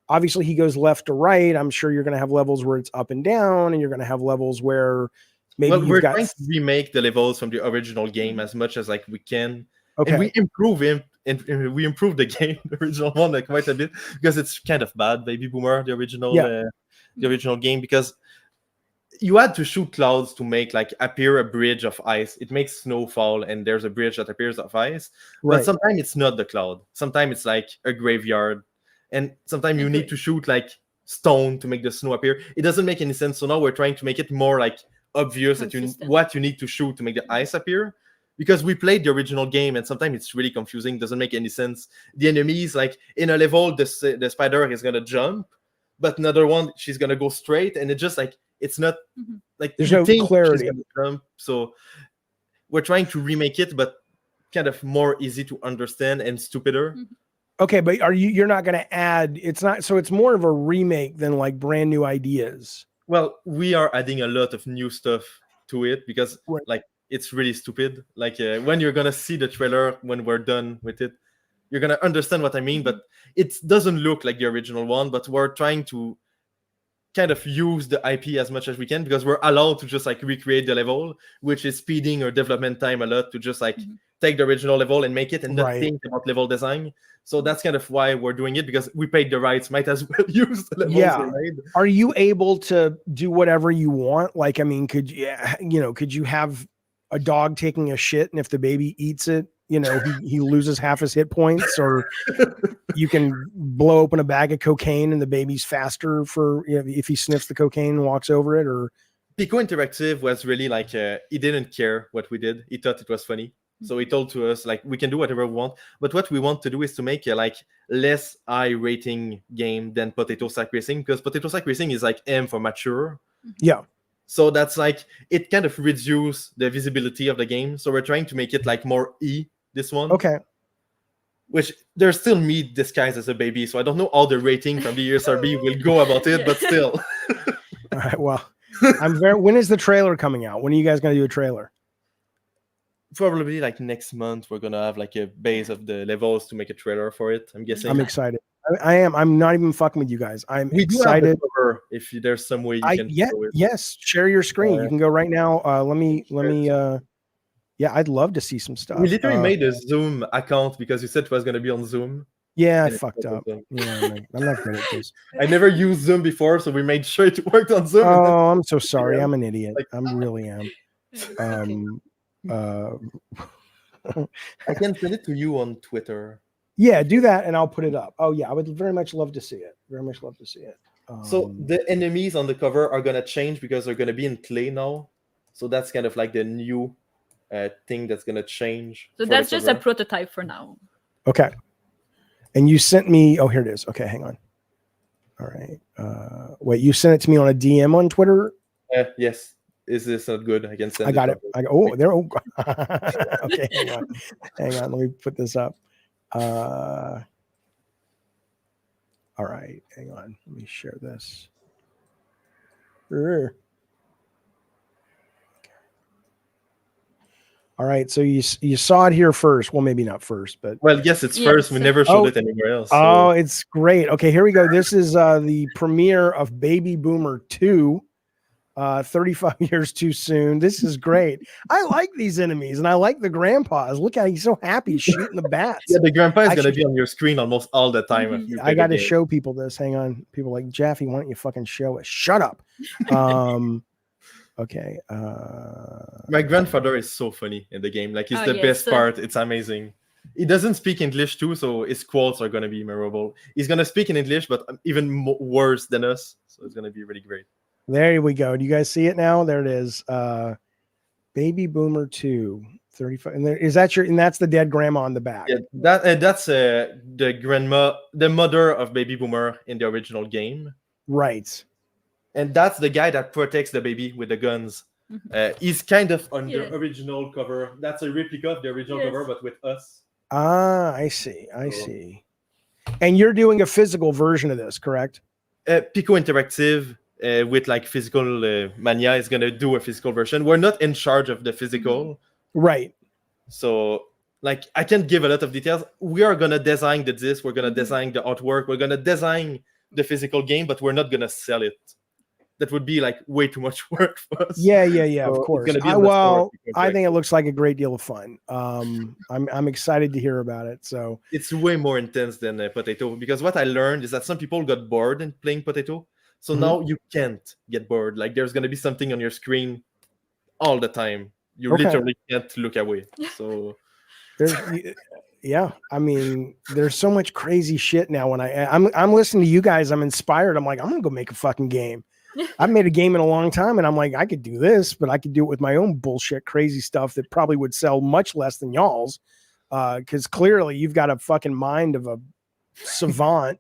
[SPEAKER 1] obviously he goes left to right. I'm sure you're going to have levels where it's up and down, and you're going to have levels where maybe
[SPEAKER 2] we're trying to remake the levels from the original game as much as like we can.
[SPEAKER 1] Okay.
[SPEAKER 2] And we improve him, and we improve the game, the original one, like quite a bit, because it's kind of bad, Baby Boomer, the original game, because you had to shoot clouds to make like appear a bridge of ice. It makes snow fall, and there's a bridge that appears of ice.
[SPEAKER 1] Right.
[SPEAKER 2] But sometimes it's not the cloud. Sometimes it's like a graveyard, and sometimes you need to shoot like stone to make the snow appear. It doesn't make any sense. So now we're trying to make it more like obvious that what you need to shoot to make the ice appear, because we played the original game and sometimes it's really confusing, doesn't make any sense. The enemies, like in a level the spider is gonna jump, but another one she's gonna go straight, and it just like it's not like
[SPEAKER 1] there's no clarity.
[SPEAKER 2] She's gonna jump. So we're trying to remake it, but kind of more easy to understand and stupider.
[SPEAKER 1] Okay, but you're not going to add, it's more of a remake than like brand new ideas.
[SPEAKER 2] Well, we are adding a lot of new stuff to it because like it's really stupid. Like when you're gonna see the trailer when we're done with it, you're gonna understand what I mean. But it doesn't look like the original one. But we're trying to kind of use the IP as much as we can, because we're allowed to just like recreate the level, which is speeding our development time a lot to just like take the original level and make it and not think about level design. So that's kind of why we're doing it, because we paid the rights, might as well use the levels we made.
[SPEAKER 1] Are you able to do whatever you want? Like, I mean, could you have a dog taking a shit, and if the baby eats it, he loses half his hit points, or you can blow open a bag of cocaine and the baby's faster if he sniffs the cocaine and walks over it? Or
[SPEAKER 2] Pico Interactive was really like he didn't care what we did. He thought it was funny. So he told to us like we can do whatever we want, but what we want to do is to make a like less high rating game than Potato Sack Racing, because Potato Sack Racing is like M for mature.
[SPEAKER 1] Yeah.
[SPEAKER 2] So that's like it kind of reduces the visibility of the game. So we're trying to make it like more E, this one.
[SPEAKER 1] Okay.
[SPEAKER 2] Which there's still me disguised as a baby, so I don't know how the rating from the ESRB will go about it, but still.
[SPEAKER 1] All right. Well, when is the trailer coming out? When are you guys gonna do a trailer?
[SPEAKER 2] Probably like next month. We're gonna have like a base of the levels to make a trailer for it, I'm guessing.
[SPEAKER 1] I'm excited. I am. I'm not even fucking with you guys. I'm excited.
[SPEAKER 2] If there's some way you can show it.
[SPEAKER 1] Yes, share your screen. You can go right now. Let me yeah, I'd love to see some stuff.
[SPEAKER 2] We literally made a Zoom account because you said it was gonna be on Zoom.
[SPEAKER 1] Yeah, I fucked up. Yeah, I'm not good at this.
[SPEAKER 2] I never used Zoom before, so we made sure it worked on Zoom.
[SPEAKER 1] Oh, I'm so sorry. I'm an idiot. I really am.
[SPEAKER 2] I can send it to you on Twitter.
[SPEAKER 1] Yeah, do that and I'll put it up. Oh yeah, I would very much love to see it. Very much love to see it.
[SPEAKER 2] So the enemies on the cover are gonna change because they're gonna be in clay now. So that's kind of like the new thing that's gonna change.
[SPEAKER 3] So
[SPEAKER 2] for
[SPEAKER 3] that's
[SPEAKER 2] the
[SPEAKER 3] just a
[SPEAKER 2] cover.
[SPEAKER 3] prototype for now.
[SPEAKER 1] Okay. And you sent me. Oh, here it is. Okay, hang on. All right. Wait, you sent it to me on a DM on Twitter.
[SPEAKER 2] Yes. Is this not good? I can send
[SPEAKER 1] I got it.
[SPEAKER 2] up.
[SPEAKER 1] Oh, there. Oh. Okay, hang on. Hang on. Let me put this up. All right. Hang on. Let me share this. All right. So you saw it here first. Well, maybe not first, but
[SPEAKER 2] Well, yes, it's
[SPEAKER 3] Yes.
[SPEAKER 2] first. We never showed
[SPEAKER 1] Oh.
[SPEAKER 2] it anywhere else.
[SPEAKER 1] oh,
[SPEAKER 2] So.
[SPEAKER 1] it's great. Okay, here we go. This is the premiere of Baby Boomer 2. 35 years too soon. This is great. I like these enemies and I like the grandpas. Look at he's so happy he's shooting the bats.
[SPEAKER 2] Yeah, the grandpa is
[SPEAKER 1] I
[SPEAKER 2] gonna
[SPEAKER 1] should-
[SPEAKER 2] be on your screen almost all the time. If you play
[SPEAKER 1] I got
[SPEAKER 2] the
[SPEAKER 1] to
[SPEAKER 2] game.
[SPEAKER 1] show people this. Hang on. People like Jaffe, why don't you fucking show us? Shut up. Okay.
[SPEAKER 2] My grandfather is so funny in the game. Like, he's
[SPEAKER 3] Oh,
[SPEAKER 2] the
[SPEAKER 3] yes.
[SPEAKER 2] best part. It's amazing. He doesn't speak English too, so his quotes are gonna be memorable. He's gonna speak in English, but even worse than us. So it's gonna be really great.
[SPEAKER 1] There we go. Do you guys see it now? There it is. Baby Boomer 2, 35. And there is that your and that's the dead grandma on the back.
[SPEAKER 2] Yeah, that's the mother of Baby Boomer in the original game,
[SPEAKER 1] Right.
[SPEAKER 2] and that's the guy that protects the baby with the guns. He's kind of on
[SPEAKER 3] Yeah.
[SPEAKER 2] the original cover. That's a replica of the original
[SPEAKER 3] Yes.
[SPEAKER 2] cover, but with us.
[SPEAKER 1] Ah, I see. I
[SPEAKER 2] So-
[SPEAKER 1] see. And you're doing a physical version of this, correct?
[SPEAKER 2] Pico Interactive with like physical mania is gonna do a physical version. We're not in charge of the physical,
[SPEAKER 1] Right.
[SPEAKER 2] so like I can't give a lot of details. We are gonna design the disc. We're gonna design the artwork. We're gonna design the physical game, but we're not gonna sell it. That would be like way too much work for us.
[SPEAKER 1] Yeah, of
[SPEAKER 2] So it's
[SPEAKER 1] course.
[SPEAKER 2] gonna be in the store,
[SPEAKER 1] Well,
[SPEAKER 2] Pico
[SPEAKER 1] I think it
[SPEAKER 2] Interactive.
[SPEAKER 1] looks like a great deal of fun. I'm excited to hear about it. So
[SPEAKER 2] It's way more intense than Potato, because what I learned is that some people got bored in playing Potato, so
[SPEAKER 1] Mhm.
[SPEAKER 2] now you can't get bored. Like, there's gonna be something on your screen all the time. You
[SPEAKER 1] Okay.
[SPEAKER 2] literally can't look away. So
[SPEAKER 1] there's yeah, I mean, there's so much crazy shit now. When I'm listening to you guys, I'm inspired. I'm like, I'm gonna go make a fucking game. I've made a game in a long time, and I'm like, I could do this, but I could do it with my own bullshit, crazy stuff that probably would sell much less than y'all's. Because clearly you've got a fucking mind of a savant,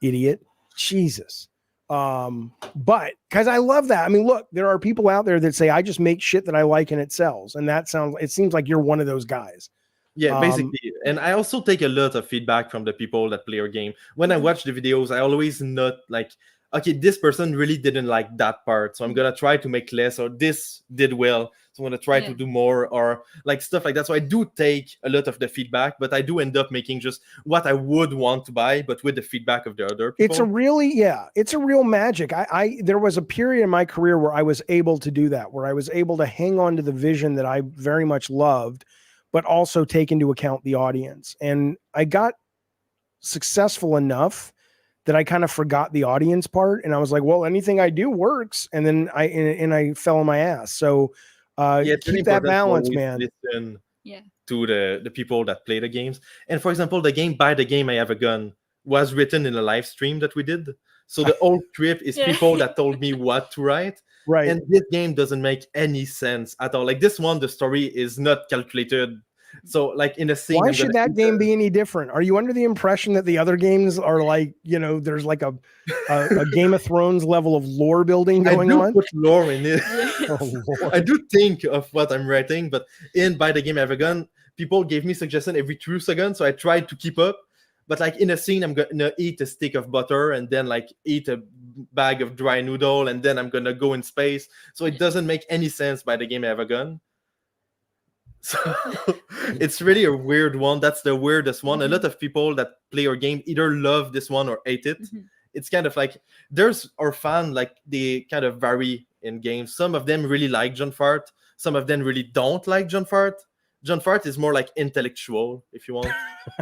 [SPEAKER 1] idiot. Jesus. But because I love that. I mean, look, there are people out there that say I just make shit that I like and it sells, and it seems like you're one of those guys.
[SPEAKER 2] yeah, basically. And I also take a lot of feedback from the people that play our game. When I watch the videos, I always not like, okay, this person really didn't like that part, so I'm gonna try to make less, or this did well, so I'm gonna try to do more, or like stuff like that. So I do take a lot of the feedback, but I do end up making just what I would want to buy, but with the feedback of the other people.
[SPEAKER 1] It's a real magic. There was a period in my career where I was able to do that, where I was able to hang on to the vision that I very much loved, but also take into account the audience. And I got successful enough that I kind of forgot the audience part, and I was like, well, anything I do works. And then I fell on my ass. So
[SPEAKER 2] it's really
[SPEAKER 1] keep that
[SPEAKER 2] important to
[SPEAKER 1] balance,
[SPEAKER 2] always
[SPEAKER 1] man.
[SPEAKER 2] listen
[SPEAKER 3] Yeah.
[SPEAKER 2] to the people that play the games. And for example, the game Buy the Game I Have a Gun was written in a live stream that we did. So the whole trip is
[SPEAKER 3] Yeah.
[SPEAKER 2] people that told me what to write.
[SPEAKER 1] Right.
[SPEAKER 2] And this game doesn't make any sense at all. Like, this one, the story is not calculated. So like in a scene,
[SPEAKER 1] Why
[SPEAKER 2] I'm
[SPEAKER 1] should
[SPEAKER 2] gonna
[SPEAKER 1] that
[SPEAKER 2] keep
[SPEAKER 1] game be any different? Are you under the impression that the other games are like, there's like a Game of Thrones level of lore building
[SPEAKER 2] I
[SPEAKER 1] going
[SPEAKER 2] do
[SPEAKER 1] on?
[SPEAKER 2] put lore in it.
[SPEAKER 1] Oh, Lord.
[SPEAKER 2] I do think of what I'm writing, but in Buy the Game I Have a Gun, people gave me suggestion every 2 seconds, so I tried to keep up. But like in a scene, I'm gonna eat a stick of butter and then like eat a bag of dry noodle, and then I'm gonna go in space. So it doesn't make any sense Buy the Game I Have a Gun. So it's really a weird one. That's the weirdest one. A lot of people that play your game either love this one or hate it. It's kind of like there's our fan, like they kind of vary in games. Some of them really like John Fart. Some of them really don't like John Fart. John Fart is more like intellectual, if you want.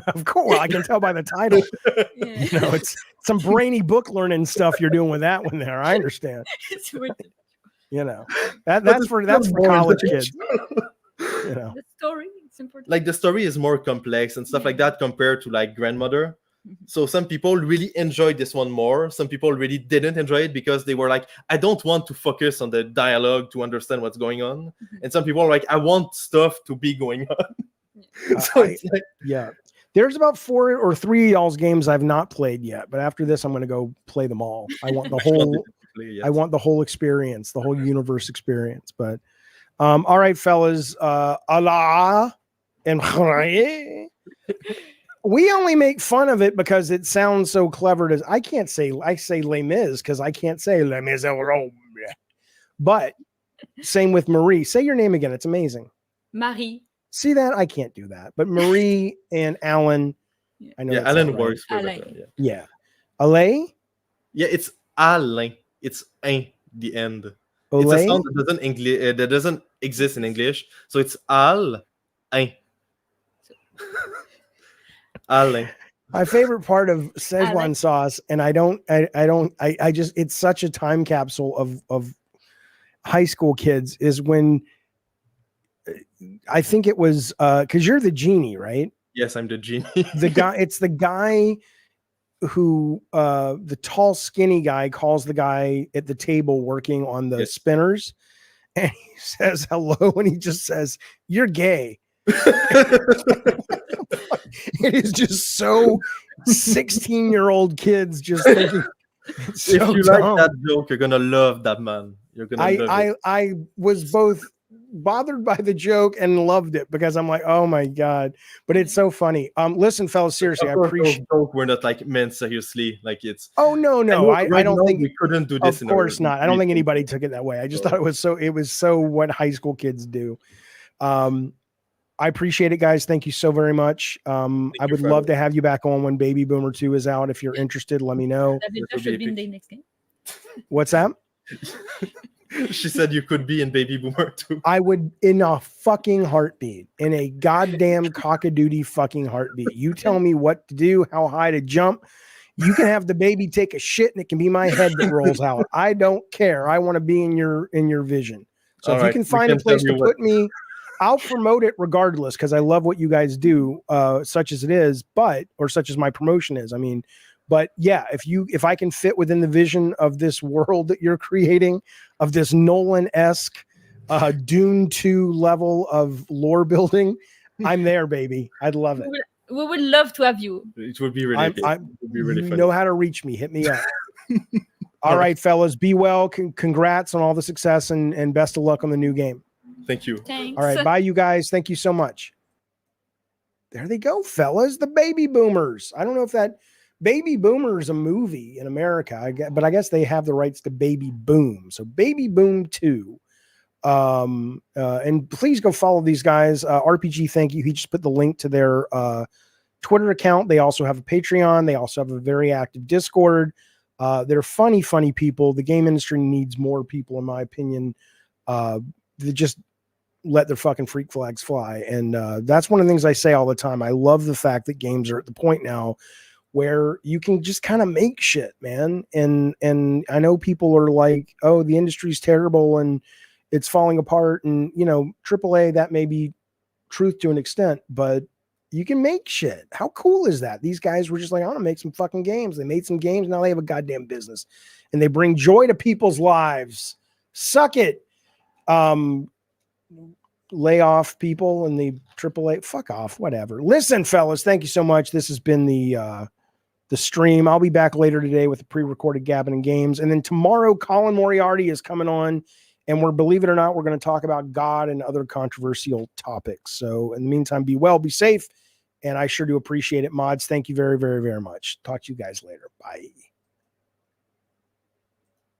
[SPEAKER 1] Of course, I can tell by the title.
[SPEAKER 3] Yeah.
[SPEAKER 1] It's some brainy book learning stuff you're doing with that one there. I understand.
[SPEAKER 3] It's weird.
[SPEAKER 1] That's for
[SPEAKER 2] more
[SPEAKER 1] college kids.
[SPEAKER 3] The story, it's important.
[SPEAKER 2] Like the story is more complex and stuff like that compared to like Grandmother. So some people really enjoyed this one more. Some people really didn't enjoy it because they were like, I don't want to focus on the dialogue to understand what's going on. And some people are like, I want stuff to be going on. So it's like,
[SPEAKER 1] Yeah. There's about 4 or 3 of y'all's games I've not played yet, but after this, I'm going to go play them all. I want the whole, I want the whole experience, the whole universe experience. But all right, fellas, Allah and we only make fun of it because it sounds so clever. I can't say, I say Les Mis because I can't say Les Miserables. But same with Marie. Say your name again. It's amazing.
[SPEAKER 3] Marie.
[SPEAKER 1] See that? I can't do that. But Marie and Alan, I know.
[SPEAKER 2] yeah,
[SPEAKER 1] that's
[SPEAKER 2] Alan
[SPEAKER 1] not right.
[SPEAKER 2] works for
[SPEAKER 3] Alain.
[SPEAKER 2] better. Yeah.
[SPEAKER 1] Yeah. Alain?
[SPEAKER 2] Yeah, it's Alain. It's ein, the end. It's a
[SPEAKER 1] Olay?
[SPEAKER 2] sound that doesn't exist in English. So it's Al ein. Alain.
[SPEAKER 1] My favorite part of Szechuan
[SPEAKER 3] Alain.
[SPEAKER 1] sauce, and I just, it's such a time capsule of high school kids is when I think it was because you're the genie, right?
[SPEAKER 2] Yes, I'm the genie.
[SPEAKER 1] The guy, it's the guy who the tall, skinny guy calls the guy at the table working on the
[SPEAKER 2] Yes.
[SPEAKER 1] spinners, and he says hello, and he just says, "You're gay." It is just so 16-year-old kids just thinking. It's
[SPEAKER 2] If
[SPEAKER 1] so
[SPEAKER 2] you
[SPEAKER 1] dumb.
[SPEAKER 2] like that joke, you're gonna love that man. You're gonna love it.
[SPEAKER 1] I was both bothered by the joke and loved it because I'm like, oh my god, but it's so funny. Listen, fellas, seriously, I
[SPEAKER 2] Of course,
[SPEAKER 1] appreciate.
[SPEAKER 2] those jokes were not like meant seriously. Like it's.
[SPEAKER 1] Oh no,
[SPEAKER 2] know
[SPEAKER 1] I
[SPEAKER 2] right
[SPEAKER 1] don't
[SPEAKER 2] now
[SPEAKER 1] think.
[SPEAKER 2] we couldn't do this.
[SPEAKER 1] Of course not. I don't think
[SPEAKER 2] recent-
[SPEAKER 1] anybody took it that way. I just
[SPEAKER 2] So-
[SPEAKER 1] thought it was so what high school kids do. I appreciate it, guys. Thank you so very much. I
[SPEAKER 2] you
[SPEAKER 1] would
[SPEAKER 2] for
[SPEAKER 1] love
[SPEAKER 2] having
[SPEAKER 1] to have you back on when Baby Boomer 2 is out. If you're interested, let me know.
[SPEAKER 3] David
[SPEAKER 2] would
[SPEAKER 3] should
[SPEAKER 2] be
[SPEAKER 3] be in
[SPEAKER 2] epic.
[SPEAKER 3] the next game.
[SPEAKER 1] What's that?
[SPEAKER 2] She said you could be in Baby Boomer too.
[SPEAKER 1] I would in a fucking heartbeat, in a goddamn cockadoodie fucking heartbeat. You tell me what to do, how high to jump. You can have the baby take a shit and it can be my head that rolls out. I don't care. I want to be in your vision. So
[SPEAKER 2] All
[SPEAKER 1] if you
[SPEAKER 2] right,
[SPEAKER 1] can
[SPEAKER 2] we
[SPEAKER 1] find a
[SPEAKER 2] can
[SPEAKER 1] place
[SPEAKER 2] tell
[SPEAKER 1] to
[SPEAKER 2] you what-
[SPEAKER 1] put me, I'll promote it regardless because I love what you guys do, such as it is, or such as my promotion is. I mean, but yeah, if I can fit within the vision of this world that you're creating, of this Nolan-esque Dune 2 level of lore building, I'm there, baby. I'd love it.
[SPEAKER 3] We would love to have you.
[SPEAKER 2] It would be really. It would be really
[SPEAKER 1] You
[SPEAKER 2] fun.
[SPEAKER 1] know how to reach me. Hit me up. All right, fellas, be well. Congrats on all the success and best of luck on the new game.
[SPEAKER 2] Thank you.
[SPEAKER 3] Thanks.
[SPEAKER 1] All right, bye, you guys. Thank you so much. There they go, fellas. The Baby Boomers. I don't know if that Baby Boomer is a movie in America, but I guess they have the rights to Baby Boom. So Baby Boom 2. And please go follow these guys. RPG, thank you. He just put the link to their Twitter account. They also have a Patreon. They also have a very active Discord. They're funny people. The game industry needs more people, in my opinion, that just let their fucking freak flags fly. And that's one of the things I say all the time. I love the fact that games are at the point now where you can just kind of make shit, man. And I know people are like, oh, the industry's terrible and it's falling apart. And, you know, AAA, that may be truth to an extent, but you can make shit. How cool is that? These guys were just like, I want to make some fucking games. They made some games. Now they have a goddamn business and they bring joy to people's lives. Suck it. Lay off people in the AAA. Fuck off. Whatever. Listen, fellas, thank you so much. This has been the stream. I'll be back later today with the pre-recorded Gabbin' and Games. And then tomorrow, Colin Moriarty is coming on. And believe it or not, we're going to talk about God and other controversial topics. So in the meantime, be well, be safe. And I sure do appreciate it. Mods, thank you very, very, very much. Talk to you guys later. Bye.